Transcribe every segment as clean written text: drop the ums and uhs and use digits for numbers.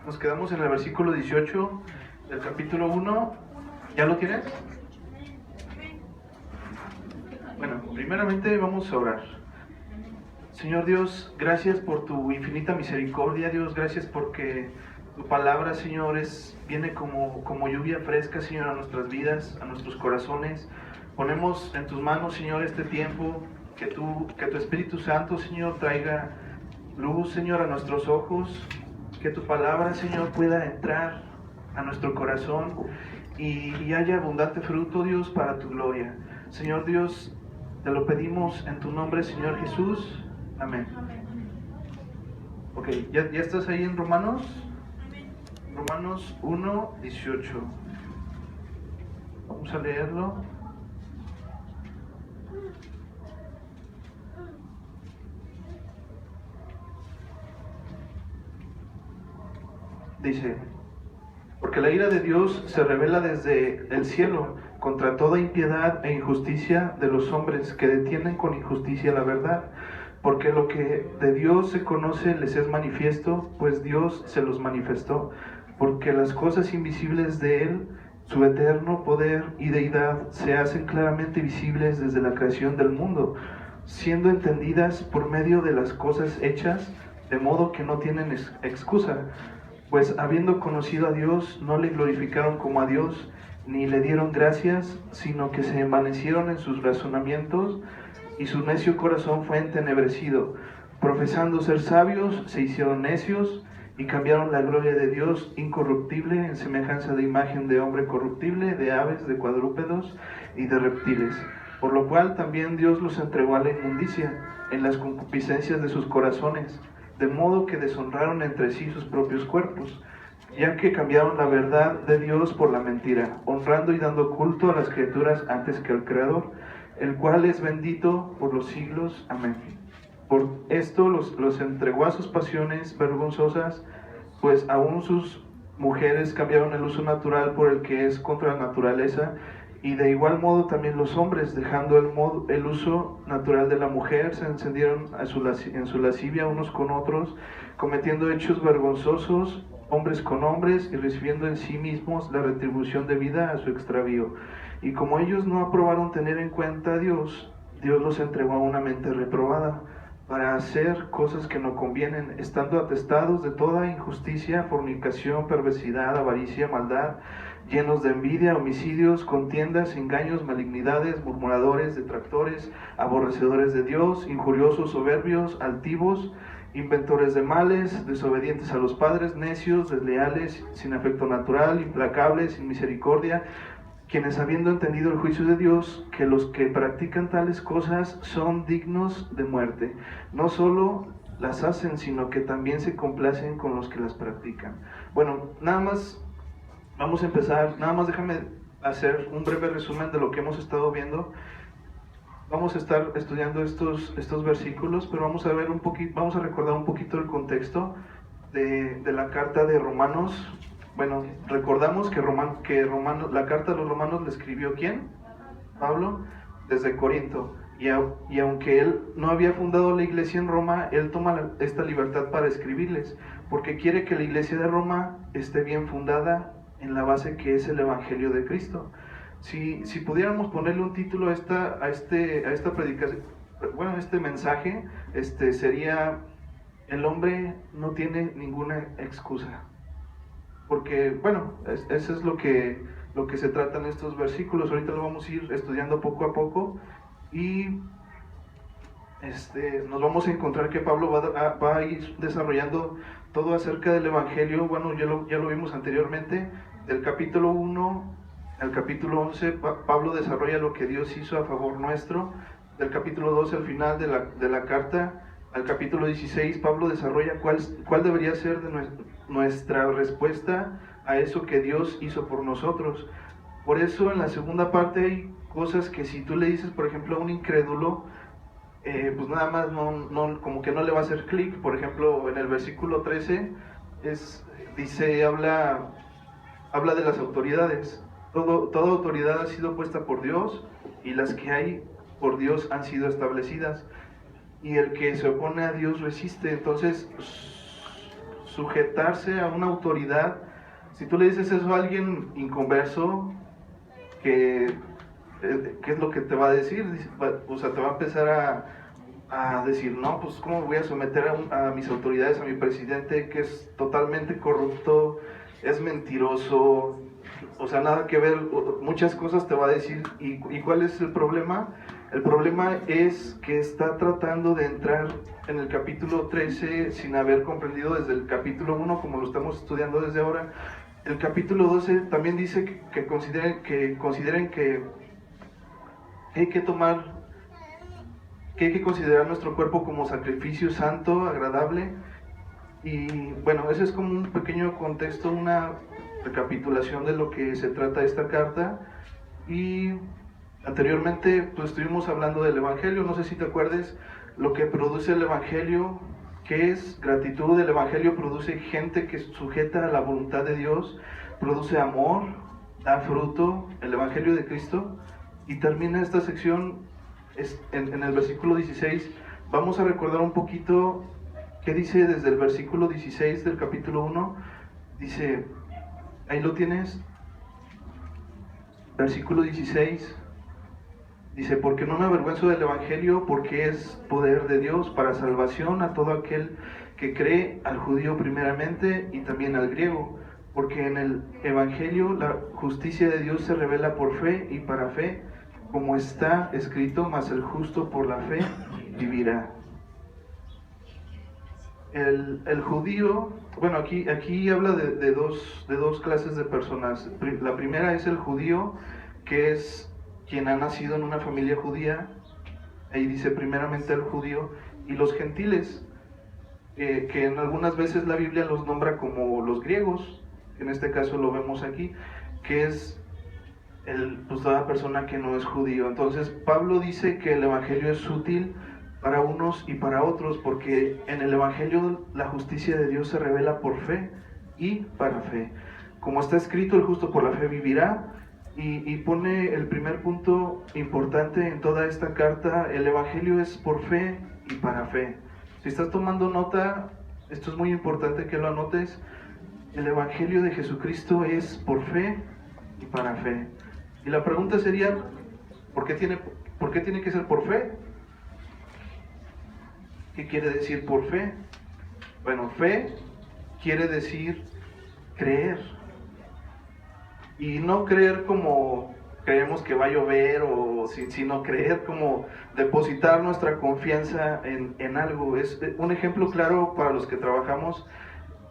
Nos quedamos en el versículo 18 del capítulo 1. ¿Ya lo tienes? Bueno, primeramente vamos a orar. Señor Dios, gracias por tu infinita misericordia, Dios, gracias porque tu palabra, Señor, viene como lluvia fresca, Señor, a nuestras vidas, a nuestros corazones. Ponemos en tus manos, Señor, este tiempo, que tu Espíritu Santo, Señor, traiga luz, Señor, a nuestros ojos, que tu palabra, Señor, pueda entrar a nuestro corazón y haya abundante fruto, Dios, para tu gloria. Señor Dios, te lo pedimos en tu nombre, Señor Jesús. Amén. Ok, ¿ya estás ahí en Romanos? Romanos 1, 18. Vamos a leerlo. Dice: porque la ira de Dios se revela desde el cielo contra toda impiedad e injusticia de los hombres que detienen con injusticia la verdad. Porque lo que de Dios se conoce les es manifiesto, pues Dios se los manifestó. Porque las cosas invisibles de Él, su eterno poder y deidad, se hacen claramente visibles desde la creación del mundo, siendo entendidas por medio de las cosas hechas, de modo que no tienen excusa. Pues habiendo conocido a Dios, no le glorificaron como a Dios, ni le dieron gracias, sino que se envanecieron en sus razonamientos, y su necio corazón fue entenebrecido. Profesando ser sabios, se hicieron necios, y cambiaron la gloria de Dios incorruptible en semejanza de imagen de hombre corruptible, de aves, de cuadrúpedos y de reptiles. Por lo cual también Dios los entregó a la inmundicia, en las concupiscencias de sus corazones, de modo que deshonraron entre sí sus propios cuerpos, ya que cambiaron la verdad de Dios por la mentira, honrando y dando culto a las criaturas antes que al Creador, el cual es bendito por los siglos. Amén. Por esto los entregó a sus pasiones vergonzosas, pues aún sus mujeres cambiaron el uso natural por el que es contra la naturaleza, y de igual modo también los hombres, dejando el uso natural de la mujer, se encendieron en su lascivia unos con otros, cometiendo hechos vergonzosos, hombres con hombres, y recibiendo en sí mismos la retribución debida a su extravío. Y como ellos no aprobaron tener en cuenta a Dios, Dios los entregó a una mente reprobada, para hacer cosas que no convienen, estando atestados de toda injusticia, fornicación, perversidad, avaricia, maldad, llenos de envidia, homicidios, contiendas, engaños, malignidades, murmuradores, detractores, aborrecedores de Dios, injuriosos, soberbios, altivos, inventores de males, desobedientes a los padres, necios, desleales, sin afecto natural, implacables, sin misericordia, quienes habiendo entendido el juicio de Dios, que los que practican tales cosas son dignos de muerte, no solo las hacen, sino que también se complacen con los que las practican. Bueno, nada más vamos a empezar, nada más déjame hacer un breve resumen de lo que hemos estado viendo. Vamos a estar estudiando estos versículos, pero vamos a ver vamos a recordar un poquito el contexto de la carta de Romanos. Bueno, recordamos que la carta a los romanos la escribió ¿quién? Pablo, desde Corinto. Y aunque él no había fundado la iglesia en Roma, él toma esta libertad para escribirles, porque quiere que la iglesia de Roma esté bien fundada en la base que es el Evangelio de Cristo. Si pudiéramos ponerle un título a esta predicación, bueno, este mensaje, sería: el hombre no tiene ninguna excusa. Porque, bueno, eso es lo que se trata en estos versículos. Ahorita lo vamos a ir estudiando poco a poco y nos vamos a encontrar que Pablo va a ir desarrollando todo acerca del Evangelio. Bueno, ya lo vimos anteriormente. Del capítulo 1 al capítulo 11, Pablo desarrolla lo que Dios hizo a favor nuestro. Del capítulo 12 al final de la carta, al capítulo 16, Pablo desarrolla cuál debería ser de nuestra respuesta a eso que Dios hizo por nosotros. Por eso en la segunda parte hay cosas que si tú le dices, por ejemplo, a un incrédulo, pues nada más como que no le va a hacer clic. Por ejemplo, en el versículo 13 habla de las autoridades. Toda autoridad ha sido puesta por Dios, y las que hay por Dios han sido establecidas, y el que se opone a Dios resiste. Entonces sujetarse a una autoridad. Si tú le dices eso a alguien inconverso, ¿qué es lo que te va a decir? O sea, te va a empezar a decir, no, pues cómo voy a someter a mis autoridades, a mi presidente que es totalmente corrupto, es mentiroso, o sea, nada que ver, muchas cosas te va a decir. ¿Y cuál es el problema? El problema es que está tratando de entrar en el capítulo 13 sin haber comprendido desde el capítulo 1, como lo estamos estudiando desde ahora. El capítulo 12 también dice que consideren que hay que considerar nuestro cuerpo como sacrificio santo, agradable. Y bueno, ese es como un pequeño contexto, una recapitulación de lo que se trata esta carta. Y anteriormente pues estuvimos hablando del Evangelio, no sé si te acuerdes lo que produce el Evangelio, que es gratitud. El Evangelio produce gente que sujeta a la voluntad de Dios, produce amor, da fruto, el Evangelio de Cristo. Y termina esta sección en el versículo 16. Vamos a recordar un poquito qué dice desde el versículo 16 del capítulo 1. Dice, ahí lo tienes, versículo 16. Dice, porque no me avergüenzo del Evangelio, porque es poder de Dios para salvación a todo aquel que cree, al judío primeramente y también al griego. Porque en el Evangelio la justicia de Dios se revela por fe y para fe, como está escrito, mas el justo por la fe vivirá. El judío, bueno, aquí habla de dos clases de personas. La primera es el judío, que es quien ha nacido en una familia judía. Ahí dice primeramente el judío, y los gentiles, que en algunas veces la Biblia los nombra como los griegos, en este caso lo vemos aquí, que es pues toda persona que no es judío. Entonces Pablo dice que el Evangelio es útil para unos y para otros, porque en el Evangelio la justicia de Dios se revela por fe y para fe. Como está escrito, el justo por la fe vivirá. Y pone el primer punto importante en toda esta carta: el Evangelio es por fe y para fe. Si estás tomando nota, esto es muy importante que lo anotes. El Evangelio de Jesucristo es por fe y para fe. Y la pregunta sería, ¿por qué tiene que ser por fe? ¿Qué quiere decir por fe? Bueno, fe quiere decir creer. Y no creer como creemos que va a llover, sino creer como depositar nuestra confianza en algo. Es un ejemplo claro para los que trabajamos,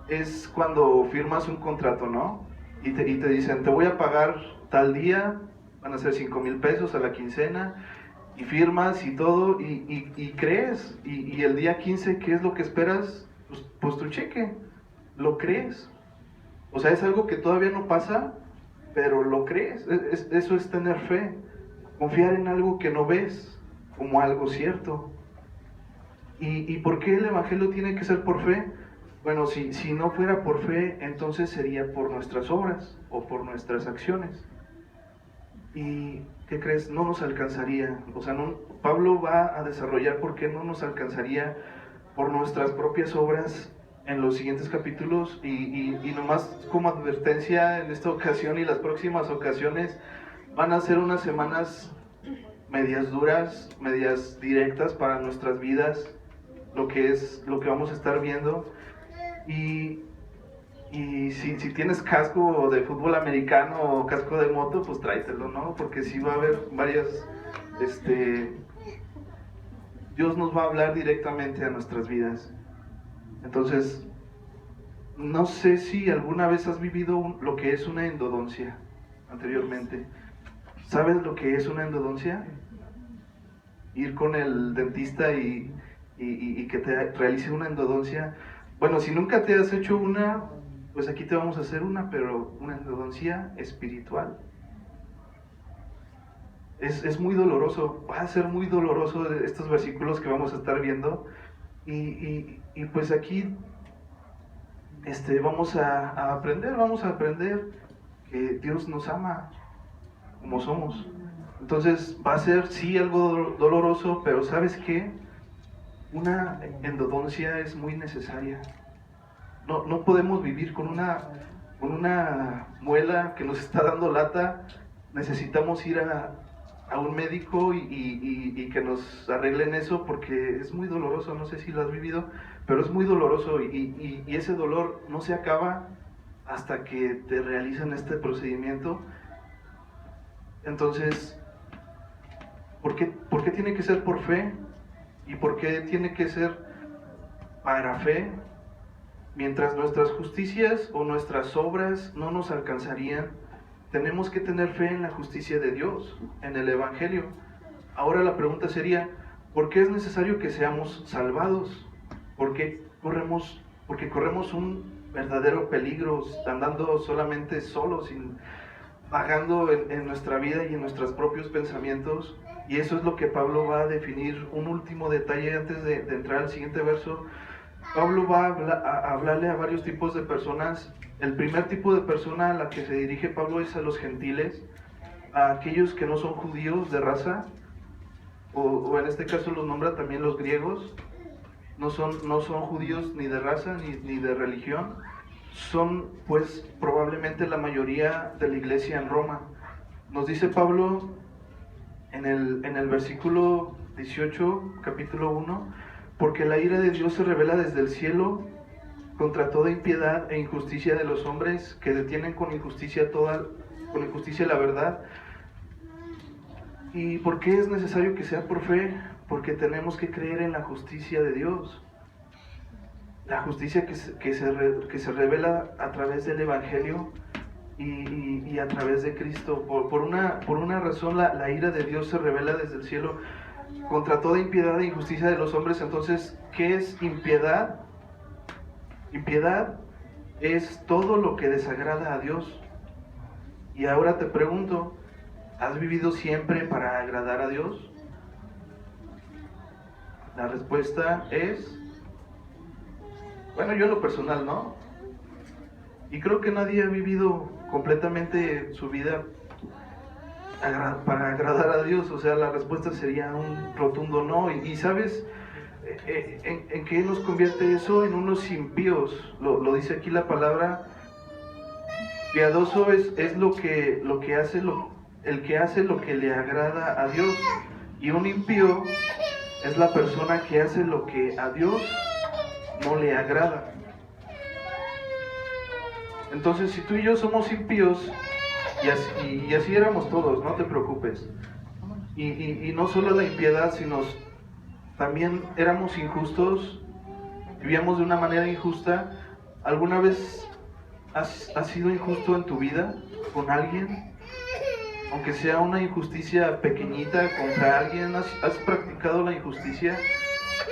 es cuando firmas un contrato, ¿no? Y te dicen, te voy a pagar tal día, van a ser 5,000 pesos a la quincena, y firmas y todo, y crees, y el día 15, ¿qué es lo que esperas? Pues tu cheque, lo crees. O sea, es algo que todavía no pasa, pero lo crees. Eso es tener fe, confiar en algo que no ves como algo cierto. ¿Y por qué el Evangelio tiene que ser por fe? Bueno, si no fuera por fe, entonces sería por nuestras obras o por nuestras acciones. ¿Y qué crees? No nos alcanzaría. O sea, Pablo va a desarrollar por qué no nos alcanzaría por nuestras propias obras en los siguientes capítulos, y nomás como advertencia, en esta ocasión y las próximas ocasiones van a ser unas semanas medias duras, medias directas para nuestras vidas, lo que vamos a estar viendo. Y si tienes casco de fútbol americano o casco de moto, pues tráetelo, ¿no? Porque sí va a haber varias, Dios nos va a hablar directamente a nuestras vidas. Entonces, no sé si alguna vez has vivido lo que es una endodoncia anteriormente. ¿Sabes lo que es una endodoncia? Ir con el dentista y que te realice una endodoncia. Bueno, si nunca te has hecho una, pues aquí te vamos a hacer una, pero una endodoncia espiritual. Es muy doloroso, va a ser muy doloroso estos versículos que vamos a estar viendo. Y pues aquí vamos a aprender que Dios nos ama como somos. Entonces va a ser sí algo doloroso, pero ¿sabes qué? Una endodoncia es muy necesaria. No podemos vivir con una muela que nos está dando lata. Necesitamos ir a un médico y que nos arreglen eso, porque es muy doloroso. No sé si lo has vivido, pero es muy doloroso, y ese dolor no se acaba hasta que te realizan este procedimiento. Entonces, ¿por qué tiene que ser por fe? ¿Y por qué tiene que ser para fe? Mientras nuestras justicias o nuestras obras no nos alcanzarían, tenemos que tener fe en la justicia de Dios, en el Evangelio. Ahora la pregunta sería, ¿por qué es necesario que seamos salvados? Porque corremos un verdadero peligro andando solamente solos, vagando en nuestra vida y en nuestros propios pensamientos. Y eso es lo que Pablo va a definir. Un último detalle antes de entrar al siguiente verso. Pablo va a hablarle a varios tipos de personas. El primer tipo de persona a la que se dirige Pablo es a los gentiles, a aquellos que no son judíos de raza, o en este caso los nombra también los griegos. No son judíos ni de raza ni de religión. Son pues probablemente la mayoría de la iglesia en Roma. Nos dice Pablo en el versículo 18, capítulo 1, porque la ira de Dios se revela desde el cielo contra toda impiedad e injusticia de los hombres que detienen con injusticia la verdad. ¿Y por qué es necesario que sea por fe? Porque tenemos que creer en la justicia de Dios. La justicia que se revela a través del Evangelio y a través de Cristo. Por una razón la ira de Dios se revela desde el cielo contra toda impiedad e injusticia de los hombres. Entonces, ¿qué es impiedad? Impiedad es todo lo que desagrada a Dios. Y ahora te pregunto, ¿has vivido siempre para agradar a Dios? La respuesta es, bueno, yo en lo personal no. Y creo que nadie ha vivido completamente su vida para agradar a Dios. O sea, la respuesta sería un rotundo no. Y ¿sabes en qué nos convierte eso? En unos impíos. Lo dice aquí la palabra. Piadoso es lo que hace el que hace lo que le agrada a Dios. Y un impío es la persona que hace lo que a Dios no le agrada. Entonces, si tú y yo somos impíos, y así éramos todos, no te preocupes. Y no solo la impiedad, sino también éramos injustos, vivíamos de una manera injusta. ¿Alguna vez has sido injusto en tu vida con alguien? Aunque sea una injusticia pequeñita contra alguien, ¿has practicado la injusticia?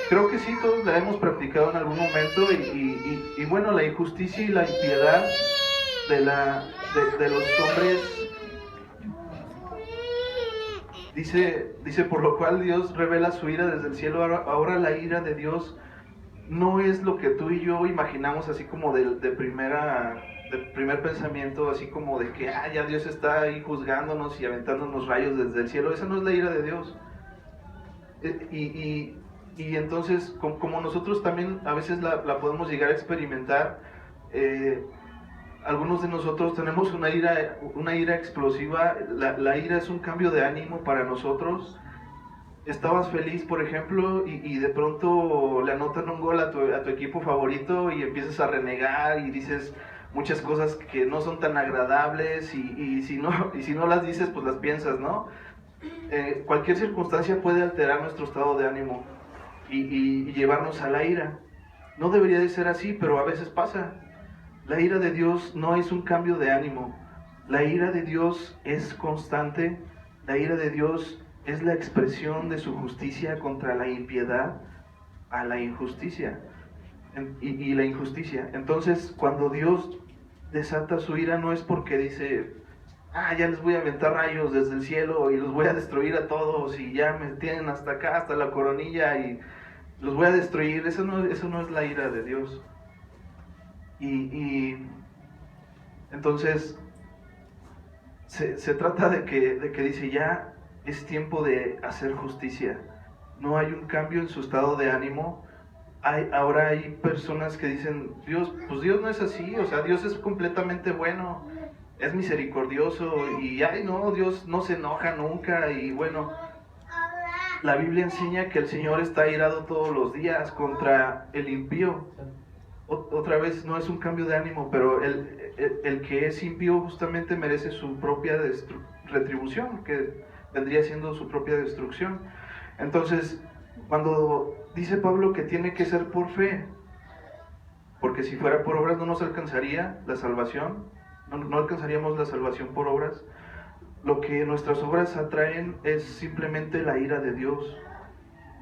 Creo que sí, todos la hemos practicado en algún momento. Y bueno, la injusticia y la impiedad de los hombres, dice por lo cual Dios revela su ira desde el cielo. Ahora la ira de Dios no es lo que tú y yo imaginamos así como de primer pensamiento, así como de que ya Dios está ahí juzgándonos y aventándonos rayos desde el cielo. Esa no es la ira de Dios. Y entonces, como nosotros también a veces la podemos llegar a experimentar, algunos de nosotros tenemos una ira explosiva. La ira es un cambio de ánimo para nosotros. Estabas feliz, por ejemplo, y de pronto le anotan un gol a tu equipo favorito y empiezas a renegar y dices muchas cosas que no son tan agradables, y si no las dices, pues las piensas, ¿no? Cualquier circunstancia puede alterar nuestro estado de ánimo y llevarnos a la ira. No debería de ser así, pero a veces pasa. La ira de Dios no es un cambio de ánimo. La ira de Dios es constante. La ira de Dios es la expresión de su justicia contra la impiedad, a la injusticia y la injusticia. Entonces, cuando Dios desata su ira, no es porque dice, ya les voy a aventar rayos desde el cielo y los voy a destruir a todos y ya me tienen hasta acá, hasta la coronilla, y los voy a destruir. Eso no es la ira de Dios. Y entonces se trata de que dice, ya es tiempo de hacer justicia. No hay un cambio en su estado de ánimo. Ahora hay personas que dicen, Dios, pues Dios no es así, o sea, Dios es completamente bueno, es misericordioso y, ay no, Dios no se enoja nunca y bueno, la Biblia enseña que el Señor está airado todos los días contra el impío. Otra vez, no es un cambio de ánimo, pero el que es impío justamente merece su propia retribución, que vendría siendo su propia destrucción. Entonces, cuando dice Pablo que tiene que ser por fe, porque si fuera por obras no nos alcanzaría la salvación, no alcanzaríamos la salvación por obras. Lo que nuestras obras atraen es simplemente la ira de Dios,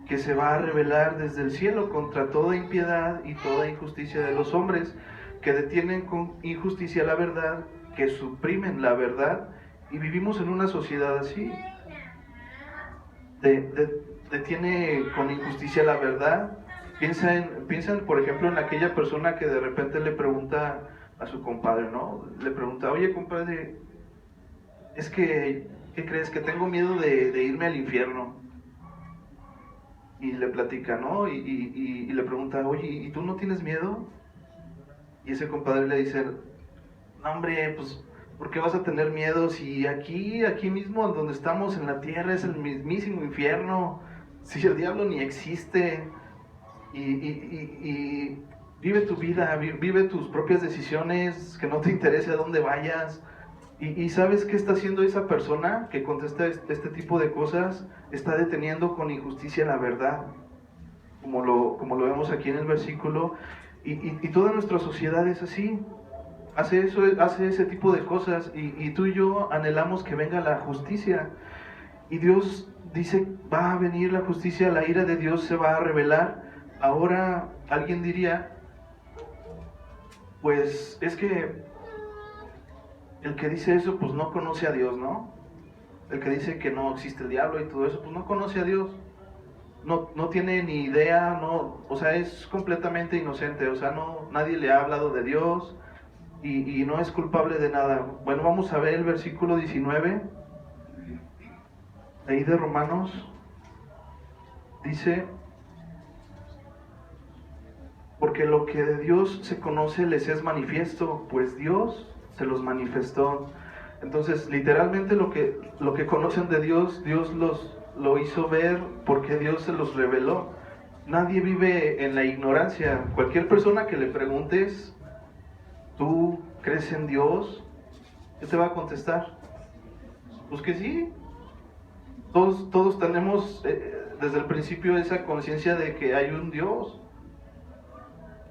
que se va a revelar desde el cielo contra toda impiedad y toda injusticia de los hombres, que detienen con injusticia la verdad, que suprimen la verdad, y vivimos en una sociedad así. Detiene con injusticia la verdad. Piensan, por ejemplo, en aquella persona que de repente le pregunta a su compadre, ¿no? Le pregunta, oye, compadre, es que, ¿qué crees? Que tengo miedo de irme al infierno. Y le platica, ¿no? Y le pregunta, oye, ¿y tú no tienes miedo? Y ese compadre le dice, no, hombre, pues, ¿por qué vas a tener miedo si aquí mismo donde estamos en la tierra es el mismísimo infierno? Si el diablo ni existe. Y vive tu vida, vive tus propias decisiones, que no te interese a dónde vayas. ¿Y sabes qué está haciendo esa persona que contesta este tipo de cosas? Está deteniendo con injusticia la verdad, como lo vemos aquí en el versículo. Y toda nuestra sociedad es así, hace ese tipo de cosas. Y tú y yo anhelamos que venga la justicia. Y Dios dice, va a venir la justicia, la ira de Dios se va a revelar. Ahora alguien diría, pues es que el que dice eso, pues no conoce a Dios, ¿no? El que dice que no existe el diablo y todo eso, pues no conoce a Dios. No tiene ni idea, o sea, es completamente inocente, o sea, nadie le ha hablado de Dios y no es culpable de nada. Bueno, vamos a ver el versículo 19, ahí de Romanos, dice, porque lo que de Dios se conoce les es manifiesto, pues Dios se los manifestó. Entonces, literalmente lo que conocen de Dios, Dios lo hizo ver porque Dios se los reveló. Nadie vive en la ignorancia. Cualquier persona que le preguntes, ¿tú crees en Dios? ¿Qué te va a contestar? Pues que sí. Todos tenemos desde el principio esa conciencia de que hay un Dios.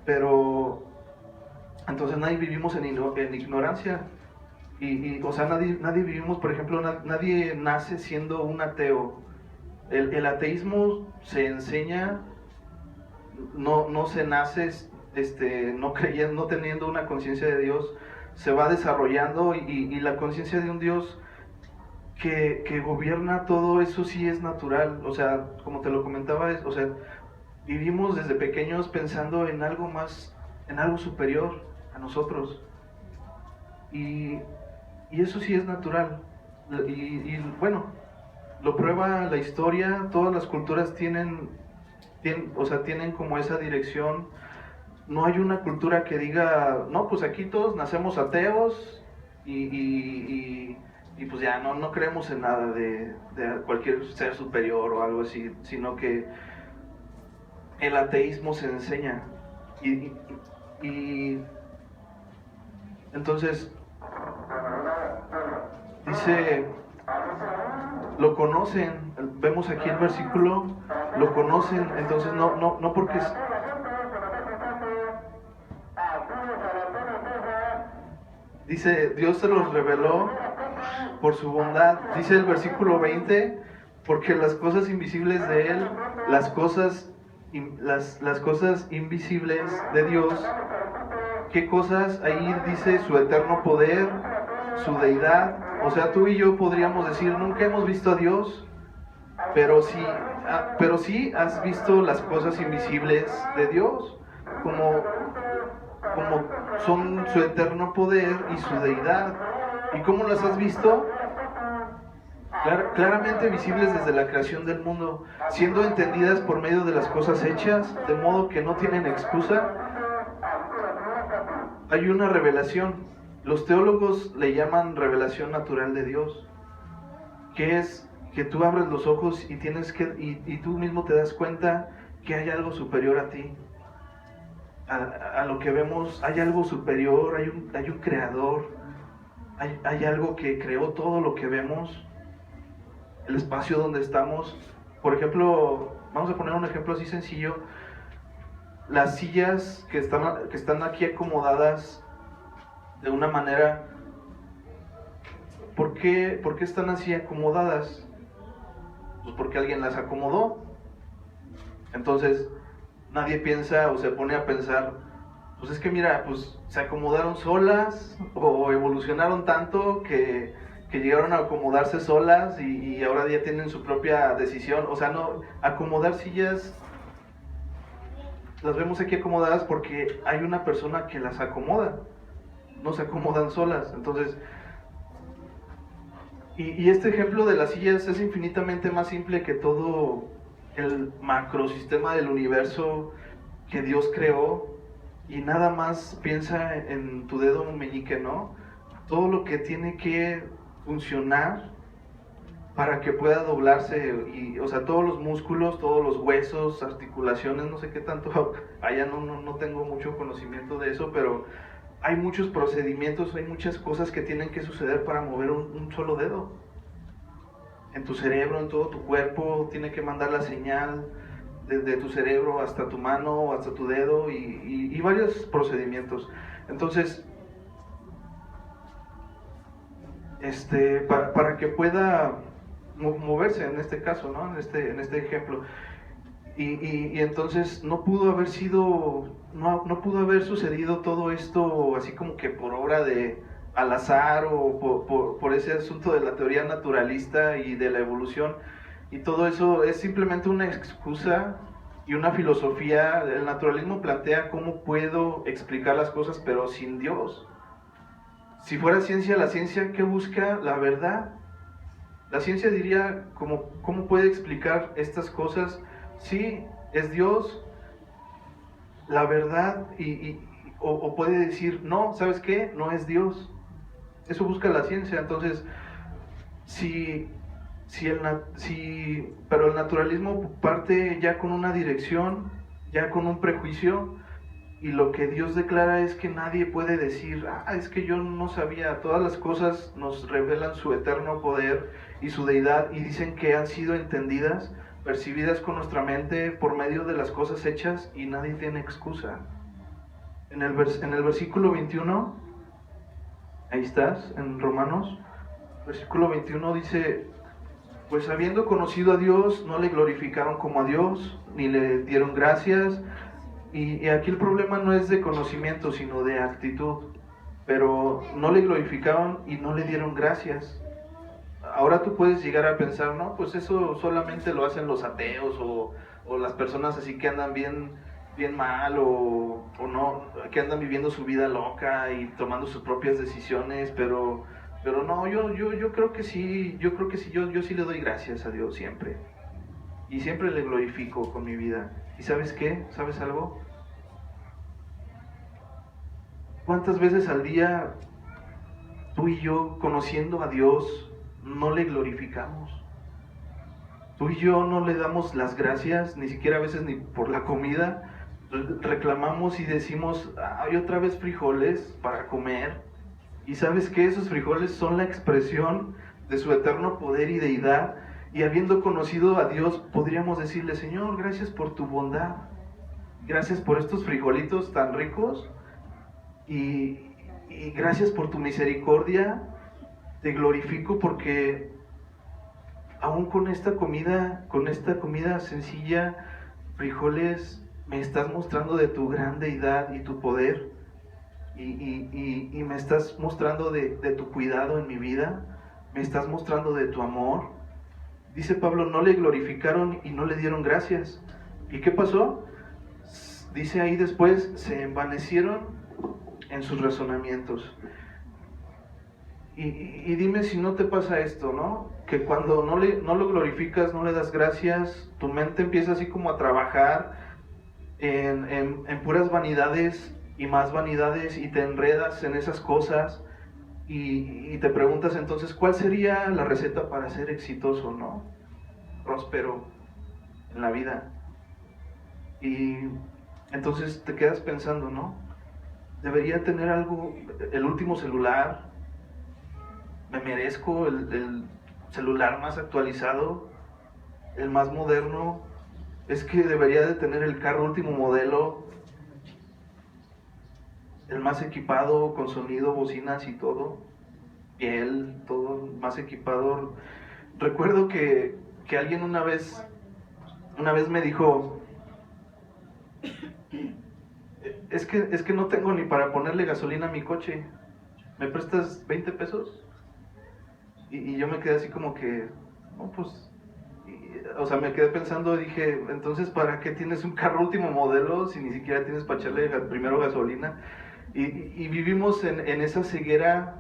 Pero entonces nadie vivimos en ignorancia. O sea, nadie vivimos, por ejemplo, nadie nace siendo un ateo. El ateísmo se enseña, no se nace no creyendo, no teniendo una conciencia de Dios, se va desarrollando y la conciencia de un Dios que gobierna todo eso sí es natural. O sea, como te lo comentaba, o sea, vivimos desde pequeños pensando en algo más, en algo superior a nosotros. Y eso sí es natural. Y bueno, lo prueba la historia, todas las culturas tienen como esa dirección. No hay una cultura que diga, no, pues aquí todos nacemos ateos y pues ya no creemos en nada de cualquier ser superior o algo así, sino que el ateísmo se enseña. Y entonces dice, lo conocen, vemos aquí el versículo, lo conocen, entonces no porque dice, Dios se los reveló por su bondad. Dice el versículo 20, porque las cosas invisibles de Él, las cosas invisibles de Dios, ¿qué cosas? Ahí dice su eterno poder, su deidad. O sea, tú y yo podríamos decir, nunca hemos visto a Dios, pero sí has visto las cosas invisibles de Dios, como son su eterno poder y su deidad. ¿Y cómo las has visto? claramente visibles desde la creación del mundo, siendo entendidas por medio de las cosas hechas, de modo que no tienen excusa. Hay una revelación. Los teólogos le llaman revelación natural de Dios, que es que tú abres los ojos y y tú mismo te das cuenta que hay algo superior a ti. A lo que vemos, hay algo superior, hay un creador, hay algo que creó todo lo que vemos, el espacio donde estamos. Por ejemplo, vamos a poner un ejemplo así sencillo. Las sillas que están aquí acomodadas de una manera, ¿por qué están así acomodadas? Pues porque alguien las acomodó. Entonces, nadie piensa o se pone a pensar, pues es que mira, pues se acomodaron solas o evolucionaron tanto que llegaron a acomodarse solas y ahora ya tienen su propia decisión. O sea, no, acomodar sillas, las vemos aquí acomodadas porque hay una persona que las acomoda, no se acomodan solas. Entonces, y este ejemplo de las sillas es infinitamente más simple que todo el macrosistema del universo que Dios creó, y nada más piensa en tu dedo meñique, ¿no? Todo lo que tiene que funcionar para que pueda doblarse, o sea, todos los músculos, todos los huesos, articulaciones, no sé qué tanto, allá no tengo mucho conocimiento de eso, pero hay muchos procedimientos, hay muchas cosas que tienen que suceder para mover un solo dedo. En tu cerebro, en todo tu cuerpo, tiene que mandar la señal desde tu cerebro hasta tu mano, hasta tu dedo, y varios procedimientos. Entonces, para que pueda moverse en este caso, ¿no? En este ejemplo. Y entonces no pudo haber sucedido todo esto así como que por obra de al azar o por ese asunto de la teoría naturalista y de la evolución. Y todo eso es simplemente una excusa y una filosofía. El naturalismo plantea cómo puedo explicar las cosas, pero sin Dios. Si fuera ciencia, la ciencia, ¿qué busca? La verdad. La ciencia diría, ¿cómo puede explicar estas cosas? Sí, es Dios, la verdad, o puede decir, no, ¿sabes qué? No es Dios. Eso busca la ciencia. Entonces, pero el naturalismo parte ya con una dirección, ya con un prejuicio, y lo que Dios declara es que nadie puede decir, es que yo no sabía. Todas las cosas nos revelan su eterno poder y su deidad, y dicen que han sido entendidas, percibidas con nuestra mente por medio de las cosas hechas, y nadie tiene excusa. En el versículo 21, ahí estás, en Romanos, versículo 21 dice, pues habiendo conocido a Dios, no le glorificaron como a Dios, ni le dieron gracias. Y aquí el problema no es de conocimiento, sino de actitud. Pero no le glorificaron y no le dieron gracias. Ahora tú puedes llegar a pensar, no, pues eso solamente lo hacen los ateos o las personas así que andan bien mal o no, que andan viviendo su vida loca y tomando sus propias decisiones, pero no, yo creo que sí, yo sí le doy gracias a Dios siempre. Y siempre le glorifico con mi vida. ¿Y sabes qué? ¿Sabes algo? ¿Cuántas veces al día tú y yo, conociendo a Dios, no le glorificamos? Tú y yo no le damos las gracias, ni siquiera a veces ni por la comida. Reclamamos y decimos, hay otra vez frijoles para comer. Y sabes que esos frijoles son la expresión de su eterno poder y deidad. Y habiendo conocido a Dios, podríamos decirle, Señor, gracias por tu bondad. Gracias por estos frijolitos tan ricos. Y gracias por tu misericordia. Te glorifico porque aún con esta comida sencilla, frijoles, me estás mostrando de tu gran deidad y tu poder. Y me estás mostrando de tu cuidado en mi vida. Me estás mostrando de tu amor. Dice Pablo, no le glorificaron y no le dieron gracias. ¿Y qué pasó? Dice ahí después, se envanecieron en sus razonamientos. Y dime si no te pasa esto, ¿no? Que cuando no lo glorificas, no le das gracias, tu mente empieza así como a trabajar en puras vanidades y más vanidades, y te enredas en esas cosas, y te preguntas entonces, ¿cuál sería la receta para ser exitoso, ¿no? Próspero en la vida. Y entonces te quedas pensando, ¿no? Debería tener algo, el último celular, me merezco el celular más actualizado, el más moderno, es que debería de tener el carro último modelo, el más equipado con sonido, bocinas y todo, piel, todo más equipado. Recuerdo que alguien una vez me dijo, es que no tengo ni para ponerle gasolina a mi coche, ¿me prestas 20 pesos? Y yo me quedé así como que, no, pues, o sea, me quedé pensando y dije, entonces, ¿para qué tienes un carro último modelo si ni siquiera tienes para echarle primero gasolina? Y vivimos en esa ceguera,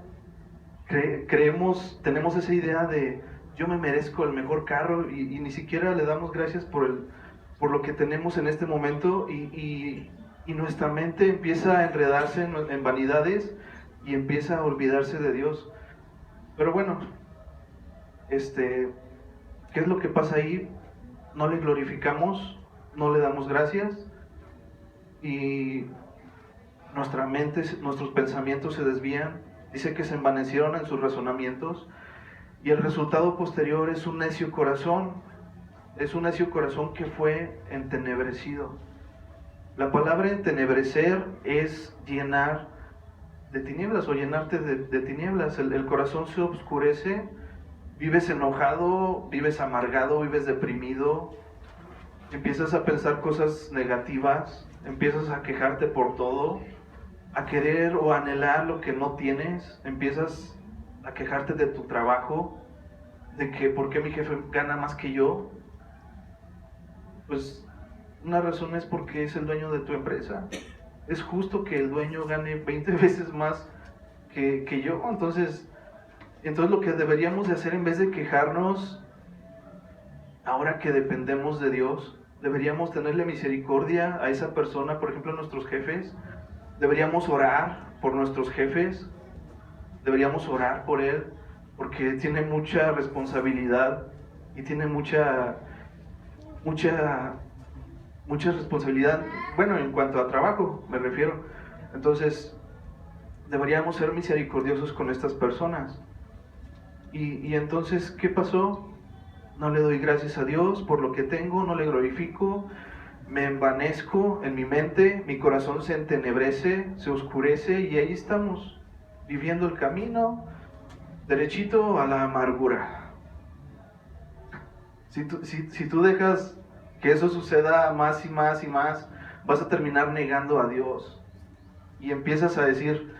tenemos esa idea de, yo me merezco el mejor carro, y ni siquiera le damos gracias por lo que tenemos en este momento, y nuestra mente empieza a enredarse en vanidades y empieza a olvidarse de Dios. Pero bueno, ¿qué es lo que pasa ahí? No le glorificamos, no le damos gracias, y nuestra mente, nuestros pensamientos se desvían. Dice que se envanecieron en sus razonamientos, y el resultado posterior es un necio corazón. Es un necio corazón que fue entenebrecido. La palabra entenebrecer es llenar de tinieblas, o llenarte de tinieblas. El corazón se oscurece, vives enojado, vives amargado, vives deprimido, empiezas a pensar cosas negativas, empiezas a quejarte por todo, a querer o anhelar lo que no tienes, empiezas a quejarte de tu trabajo, de que por qué mi jefe gana más que yo. Pues una razón es porque es el dueño de tu empresa. Es justo que el dueño gane 20 veces más que yo. Entonces lo que deberíamos de hacer, en vez de quejarnos, ahora que dependemos de Dios, deberíamos tenerle misericordia a esa persona, por ejemplo a nuestros jefes. Deberíamos orar por nuestros jefes, deberíamos orar por él, porque tiene mucha responsabilidad y tiene mucha responsabilidad, bueno, en cuanto a trabajo me refiero. Entonces deberíamos ser misericordiosos con estas personas. Y entonces, ¿qué pasó? No le doy gracias a Dios por lo que tengo, no le glorifico, me envanezco en mi mente, mi corazón se entenebrece, se oscurece, y ahí estamos, viviendo el camino derechito a la amargura. Si tú dejas que eso suceda más y más y más, vas a terminar negando a Dios, y empiezas a decir,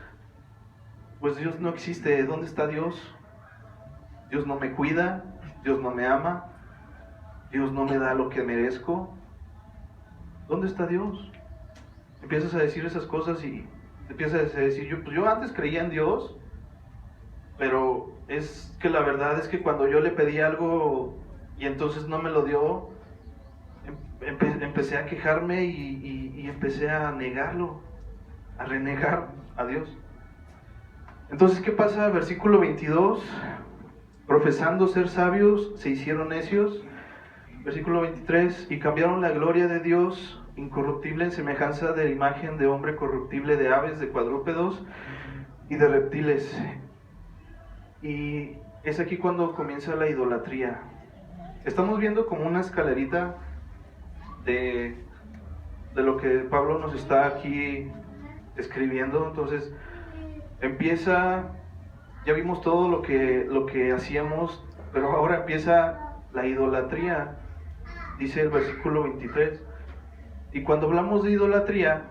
pues Dios no existe, ¿dónde está Dios? Dios no me cuida, Dios no me ama, Dios no me da lo que merezco. ¿Dónde está Dios? Empiezas a decir esas cosas, y empiezas a decir, yo antes creía en Dios, pero es que la verdad es que cuando yo le pedí algo y entonces no me lo dio, empecé a quejarme, y empecé a negarlo, a renegar a Dios. Entonces, ¿qué pasa? Versículo 22, profesando ser sabios, se hicieron necios. Versículo 23, y cambiaron la gloria de Dios incorruptible en semejanza de la imagen de hombre corruptible, de aves, de cuadrúpedos y de reptiles. Y es aquí cuando comienza la idolatría. Estamos viendo como una escalerita de lo que Pablo nos está aquí escribiendo. Entonces empieza, ya vimos todo lo que hacíamos, pero ahora empieza la idolatría. Dice el versículo 23, y cuando hablamos de idolatría,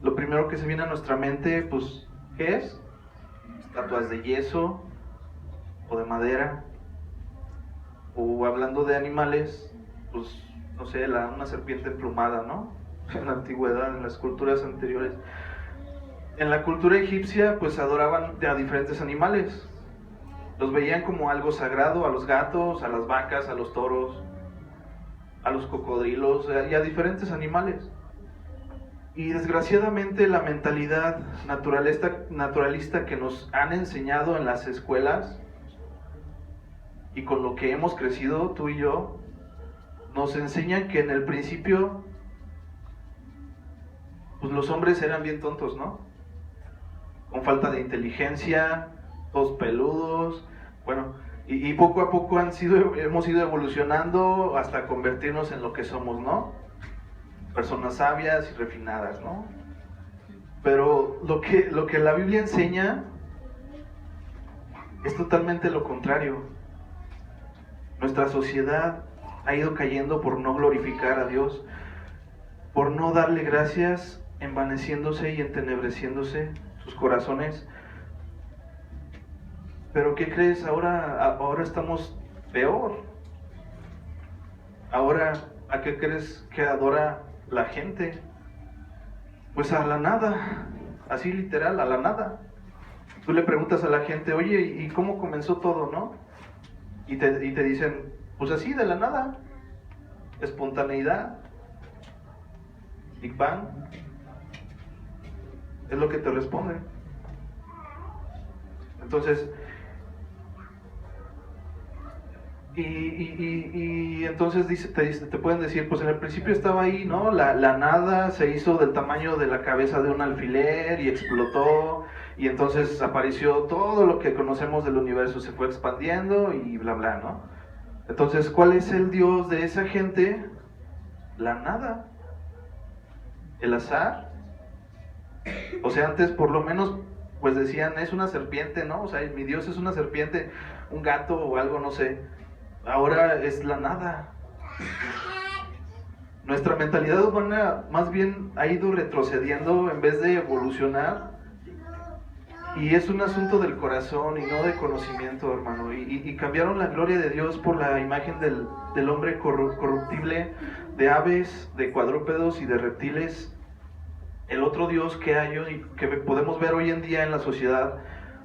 lo primero que se viene a nuestra mente, pues, ¿qué es? Estatuas de yeso o de madera, o hablando de animales, pues, no sé, una serpiente emplumada, ¿no? En la antigüedad, en las culturas anteriores. En la cultura egipcia, pues, adoraban a diferentes animales. Los veían como algo sagrado, a los gatos, a las vacas, a los toros, a los cocodrilos y a diferentes animales. Y desgraciadamente la mentalidad naturalista que nos han enseñado en las escuelas y con lo que hemos crecido tú y yo, nos enseñan que en el principio pues los hombres eran bien tontos, ¿no? Con falta de inteligencia, todos peludos, bueno, y poco a poco hemos ido evolucionando hasta convertirnos en lo que somos, ¿no? Personas sabias y refinadas, ¿no? Pero lo que la Biblia enseña es totalmente lo contrario. Nuestra sociedad ha ido cayendo por no glorificar a Dios, por no darle gracias, envaneciéndose y entenebreciéndose sus corazones. Pero ¿qué crees? Ahora estamos peor. Ahora, ¿a qué crees que adora la gente? Pues a la nada, así literal, a la nada. Tú le preguntas a la gente, oye, ¿y cómo comenzó todo, no? Y te dicen, pues así, de la nada, espontaneidad, Big Bang, es lo que te responden. Entonces, y entonces te pueden decir, pues en el principio estaba ahí, ¿no? La nada se hizo del tamaño de la cabeza de un alfiler y explotó, y entonces apareció todo lo que conocemos del universo, se fue expandiendo y bla bla, ¿no? Entonces, ¿cuál es el Dios de esa gente? La nada, el azar. O sea, antes por lo menos pues decían, es una serpiente, ¿no? O sea, mi Dios es una serpiente, un gato o algo, no sé. Ahora es la nada. Nuestra mentalidad humana más bien ha ido retrocediendo en vez de evolucionar. Y es un asunto del corazón y no de conocimiento, hermano. Y cambiaron la gloria de Dios por la imagen del hombre corruptible, de aves, de cuadrúpedos y de reptiles. El otro Dios que hay y que podemos ver hoy en día en la sociedad,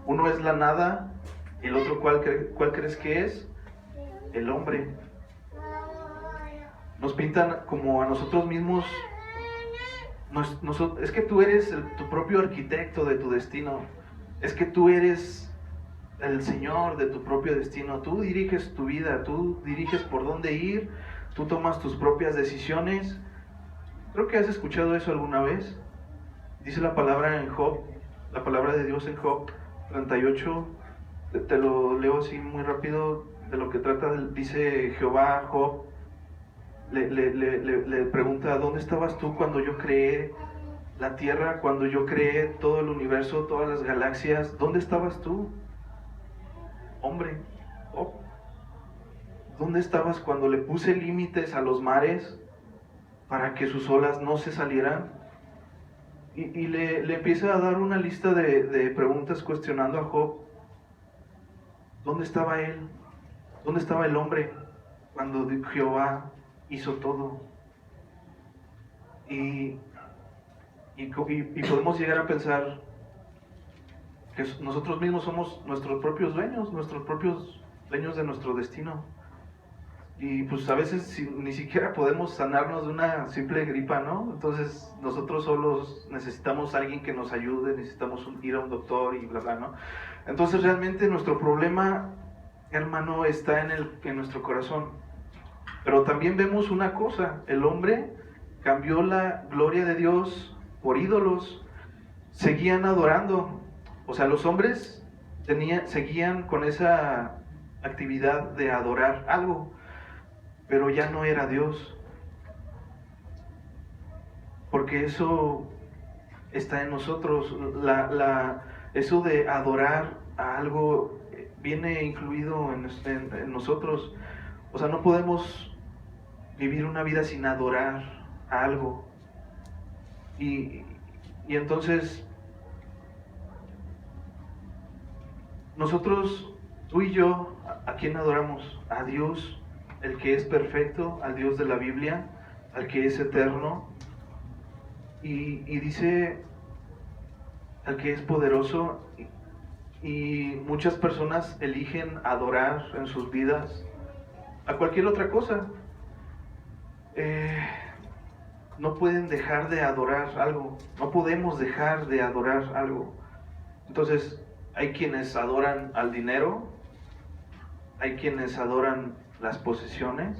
uno es la nada, y el otro, ¿cuál crees que es? El hombre. Nos pintan como a nosotros mismos. Es que tú eres tu propio arquitecto de tu destino. Es que tú eres el Señor de tu propio destino. Tú diriges tu vida, tú diriges por dónde ir, tú tomas tus propias decisiones. Creo que has escuchado eso alguna vez. Dice la palabra en Job, la palabra de Dios en Job 38, te lo leo así muy rápido, de lo que trata, dice Jehová a Job, le pregunta, ¿dónde estabas tú cuando yo creé la tierra, cuando yo creé todo el universo, todas las galaxias? ¿Dónde estabas tú, hombre? Job, ¿dónde estabas cuando le puse límites a los mares para que sus olas no se salieran? Y le empieza a dar una lista de preguntas cuestionando a Job. ¿Dónde estaba él? ¿Dónde estaba el hombre cuando Jehová hizo todo? Y podemos llegar a pensar que nosotros mismos somos nuestros propios dueños de nuestro destino. Y pues a veces ni siquiera podemos sanarnos de una simple gripa, ¿no? Entonces nosotros solos necesitamos a alguien que nos ayude, necesitamos ir a un doctor y bla bla, ¿no? Entonces realmente nuestro problema, hermano, está en nuestro corazón. Pero también vemos una cosa, el hombre cambió la gloria de Dios por ídolos, seguían adorando. O sea, los hombres seguían con esa actividad de adorar algo, pero ya no era Dios, porque eso está en nosotros. Eso de adorar a algo viene incluido en nosotros. O sea, no podemos vivir una vida sin adorar a algo. Y entonces nosotros, tú y yo, ¿a quién adoramos? A Dios, el que es perfecto, al Dios de la Biblia, al que es eterno, y dice al que es poderoso, Y muchas personas eligen adorar en sus vidas a cualquier otra cosa. No pueden dejar de adorar algo, no podemos dejar de adorar algo. Entonces, hay quienes adoran al dinero, hay quienes adoran las posesiones,